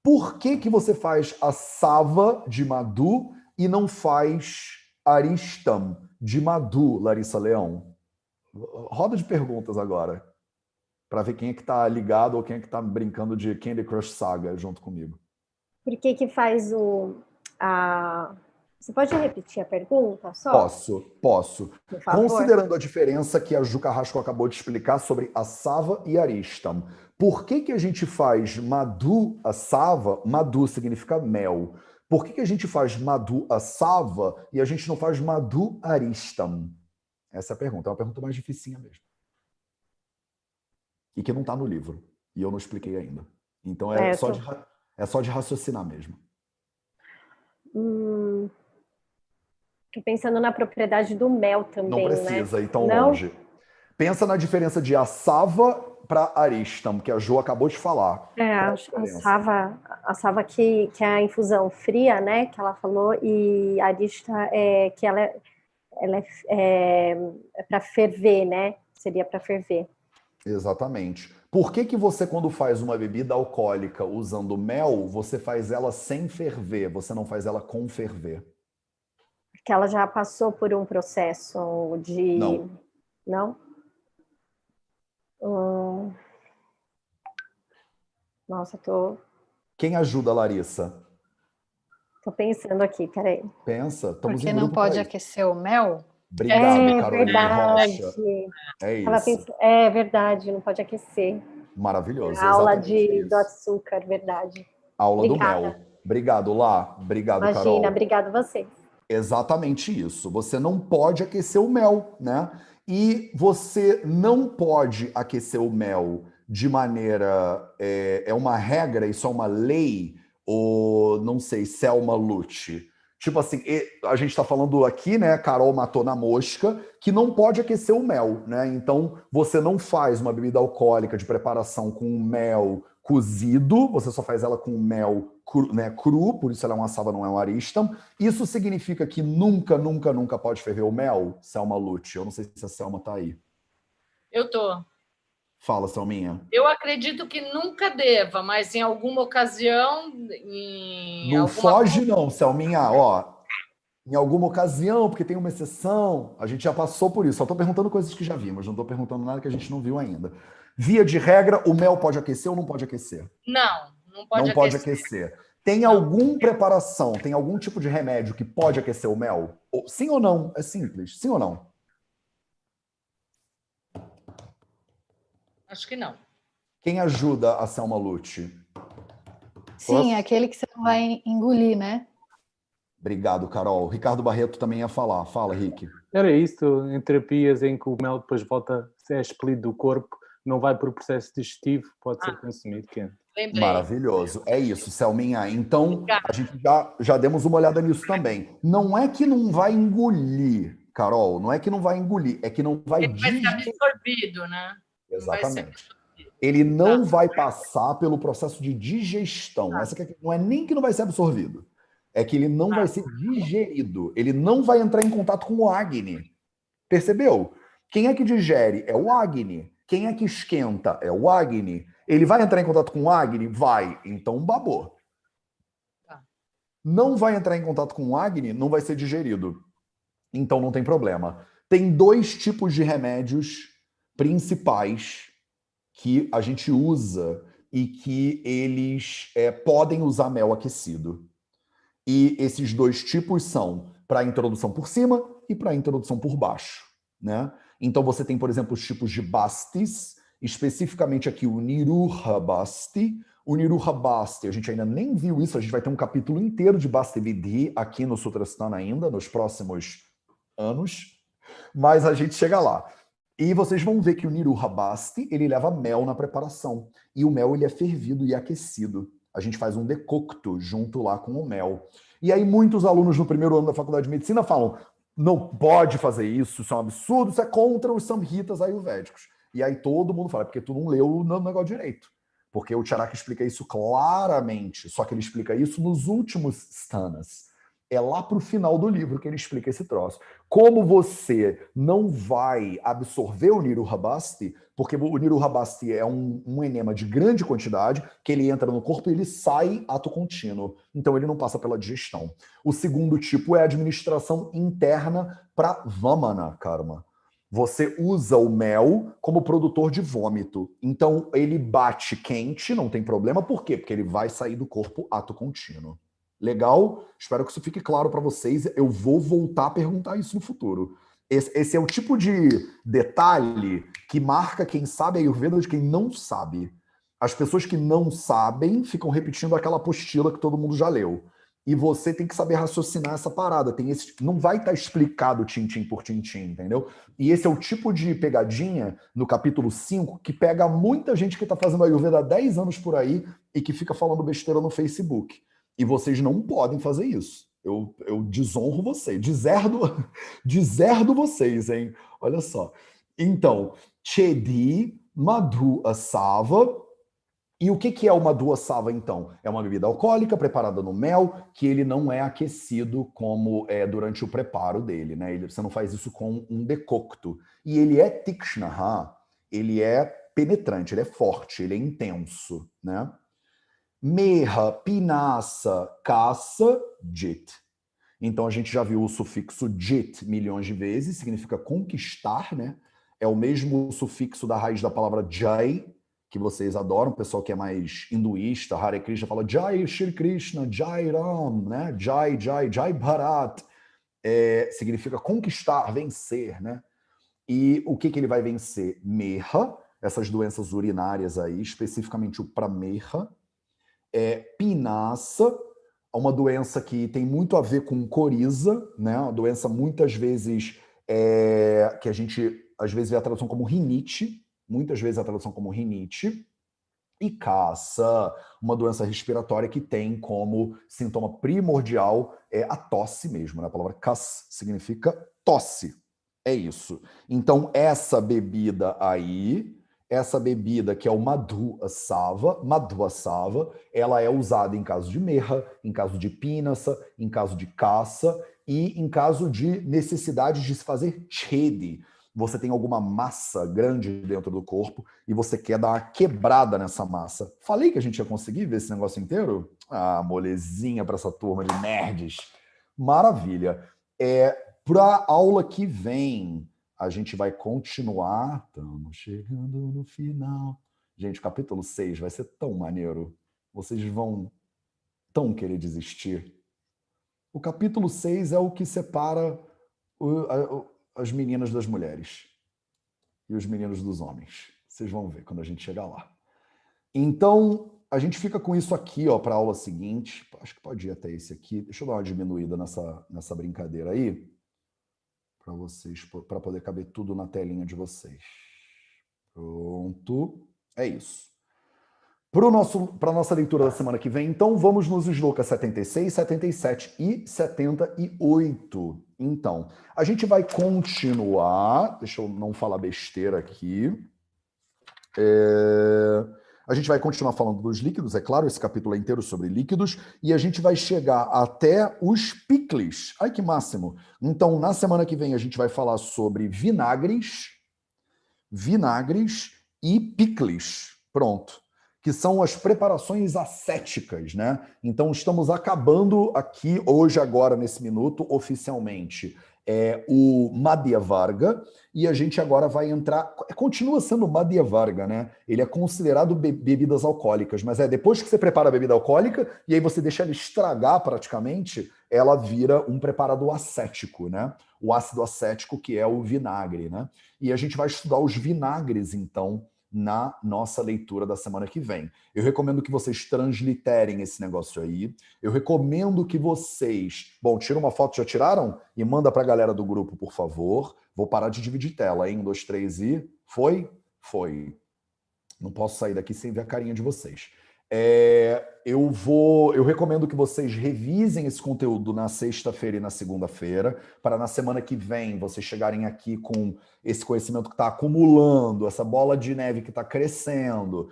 Por que que você faz assava de Madhu e não faz Aristam de Madhu, Larissa Leão? Roda de perguntas agora, para ver quem é que tá ligado ou quem é que tá brincando de Candy Crush Saga junto comigo. Por que que faz a Você pode repetir a pergunta só? Posso. Por favor. Considerando a diferença que a Ju Carrasco acabou de explicar sobre assava e aristam, por que a gente faz madhu assava? Madhu significa mel. Por que a gente faz madhu assava e a gente não faz madhu aristam? Essa é a pergunta. É uma pergunta mais dificinha mesmo. E que não está no livro. E eu não expliquei ainda. Então é só de raciocinar mesmo. Tô pensando na propriedade do mel também, não precisa né? ir tão longe. Pensa na diferença de assava para aristam, que a Jo acabou de falar. A sava que é a infusão fria, né? Que ela falou, e a arista é que ela é para ferver, né? Seria para ferver. Exatamente. Por que você, quando faz uma bebida alcoólica usando mel, você faz ela sem ferver, você não faz ela com ferver? Porque ela já passou por um processo de... Não? Nossa, Quem ajuda, Larissa? Tô pensando aqui, peraí. Pensa. Porque não pode aquecer o mel? Obrigado, Caroline Rocha. É isso. É verdade, não pode aquecer. Maravilhoso. A aula do açúcar, verdade. Aula do mel. Obrigado, Lá. Obrigado, Imagina, Carol. obrigado a vocês. Exatamente isso. Você não pode aquecer o mel, né? E você não pode aquecer o mel de maneira... É uma regra, isso é uma lei, ou não sei, Selma Lute. Tipo assim, a gente está falando aqui, né? Carol matou na mosca, que não pode aquecer o mel, né? Então, você não faz uma bebida alcoólica de preparação com mel cozido, você só faz ela com mel cru, por isso ela é uma assava, não é um aristam. Isso significa que nunca, nunca, nunca pode ferver o mel, Selma Lute? Eu não sei se a Selma tá aí. Eu tô. Fala, Selminha. Eu acredito que nunca deva, mas em alguma ocasião... Não foge não, Selminha, ó. Em alguma ocasião, porque tem uma exceção, a gente já passou por isso. Só estou perguntando coisas que já vimos, não estou perguntando nada que a gente não viu ainda. Via de regra, o mel pode aquecer ou não pode aquecer? Não pode não pode aquecer. Tem alguma preparação, tem algum tipo de remédio que pode aquecer o mel? Sim ou não? É simples. Sim ou não? Acho que não. Quem ajuda a Selma Lute? Sim, aquele que você não vai engolir, né? Obrigado, Carol. Ricardo Barreto também ia falar. Fala, Rick. Era isso, em terapias em que o mel depois volta a ser expelido do corpo, não vai para o processo digestivo, pode ser consumido quente. Lembrei. Maravilhoso. É isso, Selminha. Então, a gente já demos uma olhada nisso também. Não é que não vai engolir, Carol, não é que não vai engolir, é que não vai... Ele vai ser absorvido, né? Exatamente. Ele não vai passar pelo processo de digestão. Essa que não é nem que não vai ser absorvido. É que ele não vai ser digerido. Ele não vai entrar em contato com o Agni. Percebeu? Quem é que digere? É o Agni. Quem é que esquenta? É o Agni. Ele vai entrar em contato com o Agni? Vai. Então, babou. Não vai entrar em contato com o Agni, não vai ser digerido. Então, não tem problema. Tem 2 tipos de remédios principais que a gente usa e que eles podem usar mel aquecido. E esses 2 tipos são para introdução por cima e para introdução por baixo, né? Então você tem, por exemplo, os tipos de bastis, especificamente aqui o Niruha Basti. O Niruha Basti, a gente ainda nem viu isso, a gente vai ter um capítulo inteiro de Basti Vidhi aqui no Sutrasthana ainda, nos próximos anos, mas a gente chega lá. E vocês vão ver que o Niruha Basti, ele leva mel na preparação. E o mel ele é fervido e aquecido. A gente faz um decocto junto lá com o mel. E aí muitos alunos no primeiro ano da faculdade de medicina falam: não pode fazer isso é um absurdo, isso é contra os samhitas ayurvédicos. E aí todo mundo fala, porque tu não leu o negócio direito. Porque o Charaka explica isso claramente, só que ele explica isso nos últimos stanas. É lá pro final do livro que ele explica esse troço. Como você não vai absorver o Niruha Basti, porque o Niruha Basti é um enema de grande quantidade, que ele entra no corpo e ele sai ato contínuo. Então ele não passa pela digestão. O segundo tipo é a administração interna para Vamana Karma. Você usa o mel como produtor de vômito. Então ele bate quente, não tem problema. Por quê? Porque ele vai sair do corpo ato contínuo. Legal? Espero que isso fique claro para vocês. Eu vou voltar a perguntar isso no futuro. Esse é o tipo de detalhe que marca quem sabe a Ayurveda de quem não sabe. As pessoas que não sabem ficam repetindo aquela apostila que todo mundo já leu. E você tem que saber raciocinar essa parada. Não vai estar explicado tintim por tintim, entendeu? E esse é o tipo de pegadinha no capítulo 5 que pega muita gente que está fazendo Ayurveda há 10 anos por aí e que fica falando besteira no Facebook. E vocês não podem fazer isso. Eu desonro vocês, deserdo vocês, hein? Olha só. Então, Chedi Madhu Asava. E o que é o Madhu Asava, então? É uma bebida alcoólica preparada no mel, que ele não é aquecido como é durante o preparo dele, né? Você não faz isso com um decocto. E ele é tikshnaha, ele é penetrante, ele é forte, ele é intenso, né? Meha, pinasa, caça, jit. Então a gente já viu o sufixo jit milhões de vezes, significa conquistar, né? É o mesmo sufixo da raiz da palavra jai, que vocês adoram, o pessoal que é mais hinduísta, Hare Krishna fala Jai Shri Krishna, Jai Ram, né? Jai, Jai, Jai Bharat. Significa conquistar, vencer, né? E o que ele vai vencer? Meha, essas doenças urinárias aí, especificamente o prameha. Pinasa, uma doença que tem muito a ver com coriza, né? Uma doença muitas vezes que a gente às vezes vê a tradução como rinite, muitas vezes a tradução como rinite. E caça, uma doença respiratória que tem como sintoma primordial a tosse mesmo, né? A palavra kas significa tosse. É isso. Então, essa bebida aí, essa bebida que é o Madhu Asava, ela é usada em caso de meha, em caso de pinasa, em caso de caça e em caso de necessidade de se fazer chedi. Você tem alguma massa grande dentro do corpo e você quer dar uma quebrada nessa massa. Falei que a gente ia conseguir ver esse negócio inteiro? Ah, molezinha para essa turma de nerds. Maravilha. Para a aula que vem, a gente vai continuar. Estamos chegando no final. Gente, o capítulo 6 vai ser tão maneiro. Vocês vão tão querer desistir. O capítulo 6 é o que separa as meninas das mulheres e os meninos dos homens. Vocês vão ver quando a gente chegar lá. Então, a gente fica com isso aqui para a aula seguinte. Acho que pode ir até esse aqui. Deixa eu dar uma diminuída nessa brincadeira aí, para vocês, para poder caber tudo na telinha de vocês. Pronto. É isso. Para a nossa leitura da semana que vem, então, vamos nos slokas 76, 77 e 78. Então, a gente vai continuar... Deixa eu não falar besteira aqui. A gente vai continuar falando dos líquidos, é claro, esse capítulo é inteiro sobre líquidos, e a gente vai chegar até os picles. Ai, que máximo! Então, na semana que vem, a gente vai falar sobre vinagres e picles. Pronto. Que são as preparações ascéticas, né? Então, estamos acabando aqui, hoje, agora, nesse minuto, oficialmente, o Madhya Varga, e a gente agora vai entrar... Continua sendo Madhya Varga, né? Ele é considerado bebidas alcoólicas, mas depois que você prepara a bebida alcoólica, e aí você deixa ela estragar praticamente, ela vira um preparado acético, né? O ácido acético, que é o vinagre, né? E a gente vai estudar os vinagres, então, na nossa leitura da semana que vem. Eu recomendo que vocês transliterem esse negócio aí. Eu recomendo que vocês... Bom, tira uma foto, já tiraram? E manda para a galera do grupo, por favor. Vou parar de dividir tela, hein? 1, 2, 3 e... Foi? Foi. Não posso sair daqui sem ver a carinha de vocês. Eu recomendo que vocês revisem esse conteúdo na sexta-feira e na segunda-feira, para na semana que vem vocês chegarem aqui com esse conhecimento que está acumulando, essa bola de neve que está crescendo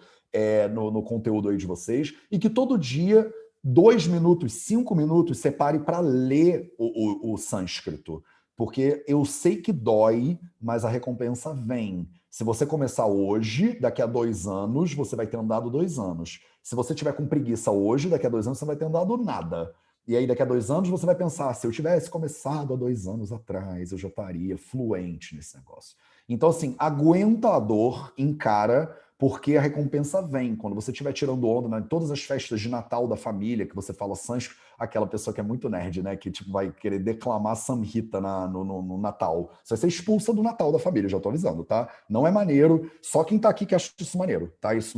no conteúdo aí de vocês, e que todo dia, 2 minutos, 5 minutos, separe para ler o sânscrito. Porque eu sei que dói, mas a recompensa vem. Se você começar hoje, daqui a 2 anos, você vai ter andado 2 anos. Se você tiver com preguiça hoje, daqui a 2 anos, você não vai ter andado nada. E aí, daqui a 2 anos, você vai pensar, se eu tivesse começado há 2 anos atrás, eu já estaria fluente nesse negócio. Então, assim, aguenta a dor, encara, porque a recompensa vem. Quando você estiver tirando onda, né, em todas as festas de Natal da família, que você fala sânscrito, aquela pessoa que é muito nerd, né? Que tipo, vai querer declamar Samhita no Natal. Você vai ser expulsa do Natal da família, já tô avisando, tá? Não é maneiro. Só quem tá aqui que acha isso maneiro, tá? Isso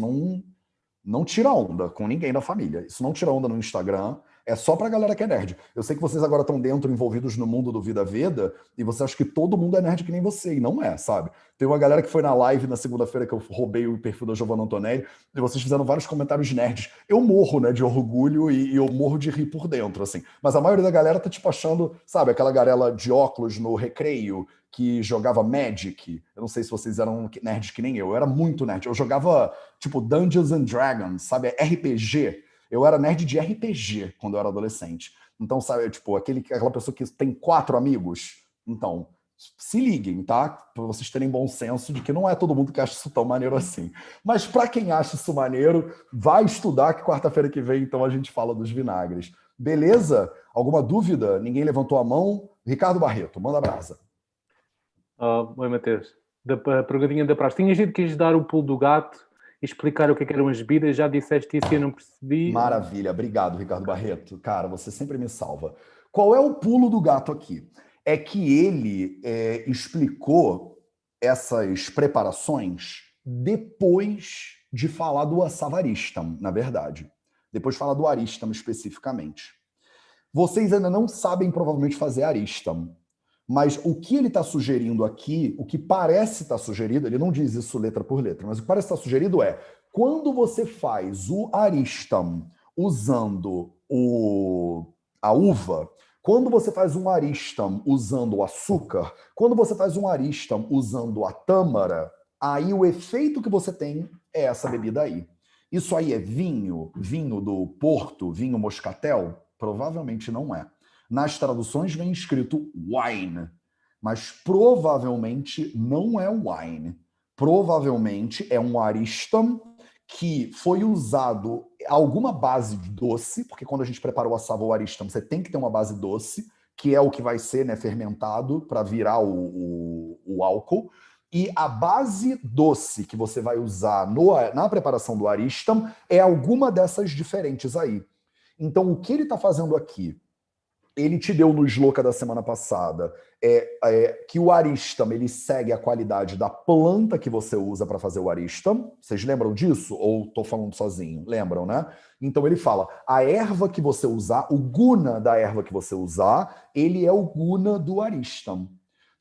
não tira onda com ninguém da família. Isso não tira onda no Instagram. É só pra galera que é nerd. Eu sei que vocês agora estão dentro, envolvidos no mundo do Vida Veda, e você acha que todo mundo é nerd que nem você, e não é, sabe? Tem uma galera que foi na live na segunda-feira que eu roubei o perfil da Giovanna Antonelli, e vocês fizeram vários comentários nerds. Eu morro, né, de orgulho, e eu morro de rir por dentro, assim. Mas a maioria da galera tá, tipo, achando, sabe, aquela garela de óculos no recreio, que jogava Magic. Eu não sei se vocês eram nerds que nem eu era muito nerd. Eu jogava, tipo, Dungeons and Dragons, sabe, RPG. Eu era nerd de RPG quando eu era adolescente. Então, sabe, tipo, aquela pessoa que tem 4 amigos. Então, se liguem, tá? Para vocês terem bom senso de que não é todo mundo que acha isso tão maneiro assim. Mas para quem acha isso maneiro, vai estudar que quarta-feira que vem, então, a gente fala dos vinagres. Beleza? Alguma dúvida? Ninguém levantou a mão? Ricardo Barreto, manda brasa. Oi, Matheus. Da perguntinha da praxe. Tinhas dito que ias dar o pulo do gato e explicar o que eram as bebidas. Já disseste isso e eu não percebi. Maravilha. Obrigado, Ricardo Barreto. Cara, você sempre me salva. Qual é o pulo do gato aqui? É que ele explicou essas preparações depois de falar do Asavaristam, na verdade. Depois de falar do Aristam especificamente. Vocês ainda não sabem provavelmente fazer Aristam. Mas o que ele está sugerindo aqui, o que parece estar sugerido, ele não diz isso letra por letra, mas o que parece estar sugerido é, quando você faz o Aristam usando a uva, quando você faz um Aristam usando o açúcar, quando você faz um Aristam usando a tâmara, aí o efeito que você tem é essa bebida aí. Isso aí é vinho? Vinho do Porto? Vinho moscatel? Provavelmente não é. Nas traduções vem escrito wine, mas provavelmente não é wine. Provavelmente é um Aristam que foi usado alguma base de doce, porque quando a gente prepara o assava ou Aristam, você tem que ter uma base doce, que é o que vai ser, né, fermentado para virar o álcool. E a base doce que você vai usar na preparação do Aristam é alguma dessas diferentes aí. Então, o que ele está fazendo aqui? Ele te deu no Shloka da semana passada que o Aristam ele segue a qualidade da planta que você usa para fazer o Aristam. Vocês lembram disso? Ou estou falando sozinho? Lembram, né? Então ele fala, a erva que você usar, o guna da erva que você usar, ele é o guna do Aristam.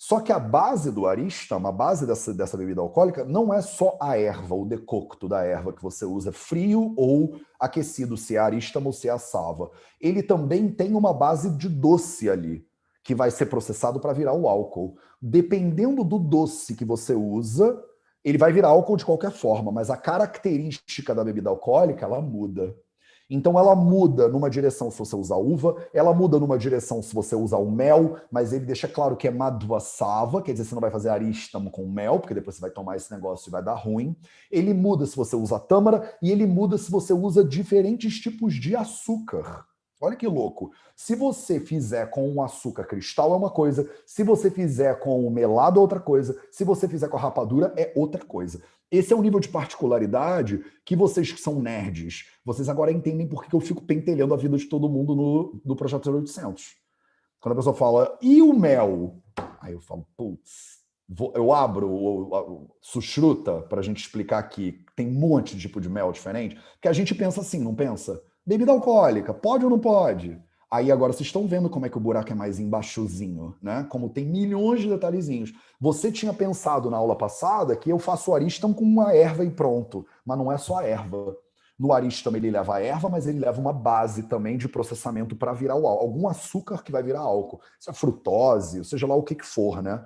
Só que a base do Aristam, a base dessa bebida alcoólica, não é só a erva, o decocto da erva que você usa frio ou aquecido, se é Aristam ou se é assava. Ele também tem uma base de doce ali, que vai ser processado para virar o álcool. Dependendo do doce que você usa, ele vai virar álcool de qualquer forma, mas a característica da bebida alcoólica, ela muda. Então ela muda numa direção se você usar uva, ela muda numa direção se você usar o mel, mas ele deixa claro que é madhvasava, quer dizer, você não vai fazer aristam com mel, porque depois você vai tomar esse negócio e vai dar ruim. Ele muda se você usa tâmara e ele muda se você usa diferentes tipos de açúcar. Olha que louco. Se você fizer com um açúcar cristal é uma coisa, se você fizer com o melado é outra coisa, se você fizer com a rapadura é outra coisa. Esse é um nível de particularidade que vocês que são nerds, vocês agora entendem por que eu fico pentelhando a vida de todo mundo no Projeto 0800. Quando a pessoa fala, e o mel? Aí eu falo, putz, eu abro o Sushruta para a gente explicar aqui, tem um monte de tipo de mel diferente, que a gente pensa assim, não pensa? Bebida alcoólica, pode ou não pode? Aí agora vocês estão vendo como é que o buraco é mais embaixozinho, né? Como tem milhões de detalhezinhos. Você tinha pensado na aula passada que eu faço o aristam com uma erva e pronto, mas não é só a erva. No aristam ele leva a erva, mas ele leva uma base também de processamento para virar o álcool. Algum açúcar que vai virar álcool. Isso é frutose, seja lá o que for, né?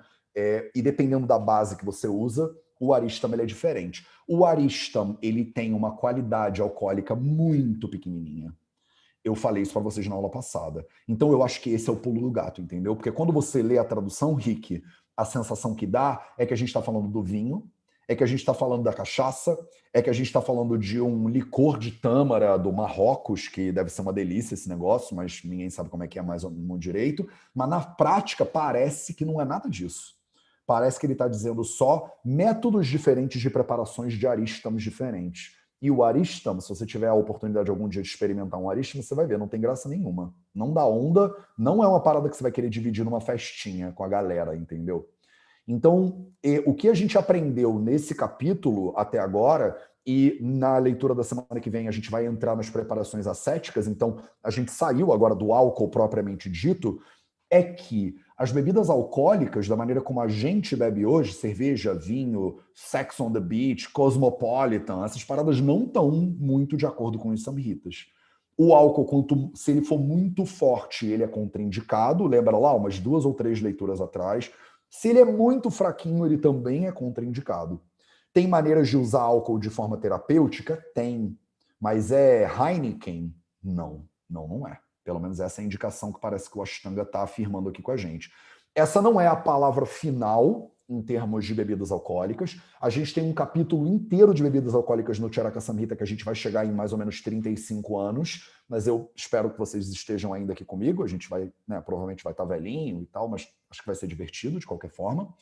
E dependendo da base que você usa, o aristam ele é diferente. O aristam ele tem uma qualidade alcoólica muito pequenininha. Eu falei isso para vocês na aula passada. Então eu acho que esse é o pulo do gato, entendeu? Porque quando você lê a tradução, Rick, a sensação que dá é que a gente está falando do vinho, é que a gente está falando da cachaça, é que a gente está falando de um licor de tâmara do Marrocos, que deve ser uma delícia esse negócio, mas ninguém sabe como é que é mais ou menos direito. Mas na prática parece que não é nada disso. parece que ele está dizendo só métodos diferentes de preparações de arístamos diferentes. E o arístamo, se você tiver a oportunidade algum dia de experimentar um arístamo, você vai ver, não tem graça nenhuma. Não dá onda, não é uma parada que você vai querer dividir numa festinha com a galera, entendeu? Então, o que a gente aprendeu nesse capítulo até agora, e na leitura da semana que vem a gente vai entrar nas preparações ascéticas, então a gente saiu agora do álcool propriamente dito, é que as bebidas alcoólicas, da maneira como a gente bebe hoje, cerveja, vinho, Sex on the Beach, Cosmopolitan, essas paradas não estão muito de acordo com os samhitas. O álcool, se ele for muito forte, ele é contraindicado, lembra lá, umas 2 ou 3 leituras atrás. Se ele é muito fraquinho, ele também é contraindicado. Tem maneiras de usar álcool de forma terapêutica? Tem. Mas é Heineken? Não, não é. Pelo menos essa é a indicação que parece que o Ashtanga está afirmando aqui com a gente. Essa não é a palavra final em termos de bebidas alcoólicas. A gente tem um capítulo inteiro de bebidas alcoólicas no Charaka Samhita que a gente vai chegar em mais ou menos 35 anos, mas eu espero que vocês estejam ainda aqui comigo. A gente vai, provavelmente vai estar velhinho e tal, mas acho que vai ser divertido de qualquer forma.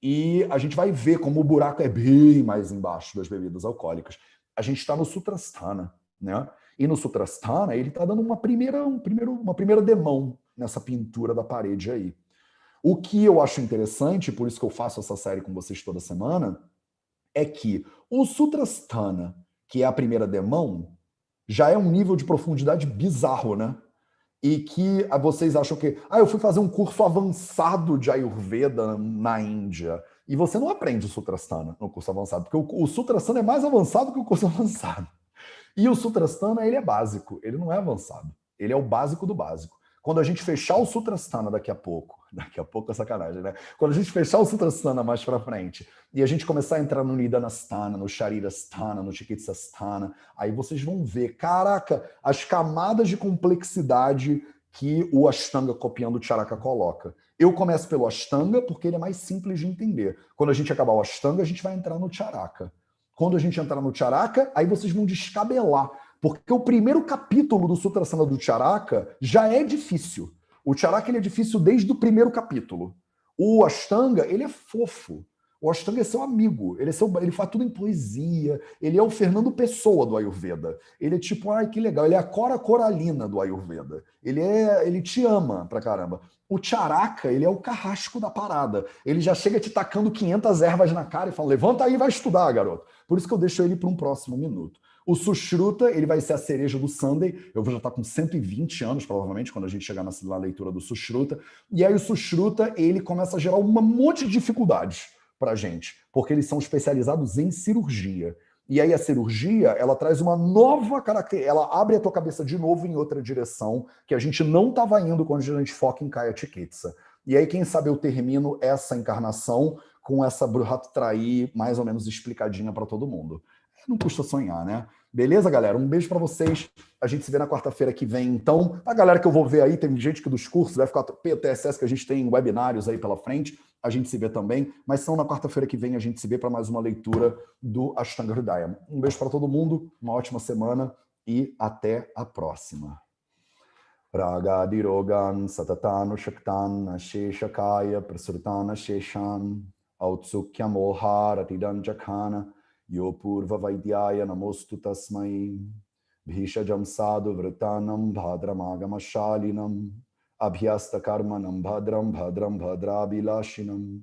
E a gente vai ver como o buraco é bem mais embaixo das bebidas alcoólicas. A gente está no Sutrasthana, né? E no Sutrasthana, ele está dando uma primeira demão nessa pintura da parede aí. O que eu acho interessante, por isso que eu faço essa série com vocês toda semana, é que o Sutrasthana, que é a primeira demão, já é um nível de profundidade bizarro, né? E que vocês acham que... eu fui fazer um curso avançado de Ayurveda na Índia. E você não aprende o Sutrasthana no curso avançado, porque o Sutrasthana é mais avançado que o curso avançado. E o Sutrasthana, ele é básico, ele não é avançado. Ele é o básico do básico. Quando a gente fechar o Sutrasthana daqui a pouco é sacanagem, né? Quando a gente fechar o Sutrasthana mais pra frente e a gente começar a entrar no Nidanasthana, no Sharirasthana, no Chikitsasthana, aí vocês vão ver, caraca, as camadas de complexidade que o Ashtanga copiando o Charaka coloca. Eu começo pelo Ashtanga porque ele é mais simples de entender. Quando a gente acabar o Ashtanga, a gente vai entrar no Charaka. Quando a gente entrar no Charaka, aí vocês vão descabelar. Porque o primeiro capítulo do Sutrasthana do Charaka já é difícil. O Charaka ele é difícil desde o primeiro capítulo. O Ashtanga, ele é fofo. O Ashtanga é seu amigo. Ele faz tudo em poesia. Ele é o Fernando Pessoa do Ayurveda. Ele é tipo, ai, que legal. Ele é a Cora Coralina do Ayurveda. Ele te ama pra caramba. O Charaka, ele é o carrasco da parada. Ele já chega te tacando 500 ervas na cara e fala, levanta aí e vai estudar, garoto. Por isso que eu deixo ele para um próximo minuto. O Sushruta, ele vai ser a cereja do Sunday. Eu vou já estar com 120 anos, provavelmente, quando a gente chegar na leitura do Sushruta. E aí o Sushruta, ele começa a gerar um monte de dificuldades pra gente, porque eles são especializados em cirurgia. E aí a cirurgia, ela traz uma nova característica, ela abre a tua cabeça de novo em outra direção, que a gente não estava indo quando a gente foca em Kaya Chikitsa. E aí, quem sabe eu termino essa encarnação com essa Bruhat Traí mais ou menos explicadinha para todo mundo. Não custa sonhar, né? Beleza, galera? Um beijo para vocês. A gente se vê na quarta-feira que vem, então. A galera que eu vou ver aí, tem gente que dos cursos vai ficar PTSS, que a gente tem webinários aí pela frente. A gente se vê também, mas são na quarta-feira que vem a gente se vê para mais uma leitura do Ashtanga Hridaya. Um beijo para todo mundo, uma ótima semana e até a próxima. Ragadirogan satatanu shaktan sheshakaya prasrutana sheshan autsukyam oharatidan jakhana yopurva vaidyaya namostu tasmai bhishajam sadhu vritanam bhadramagamashalinam abhyasta karmanam bhadram bhadrabilashinam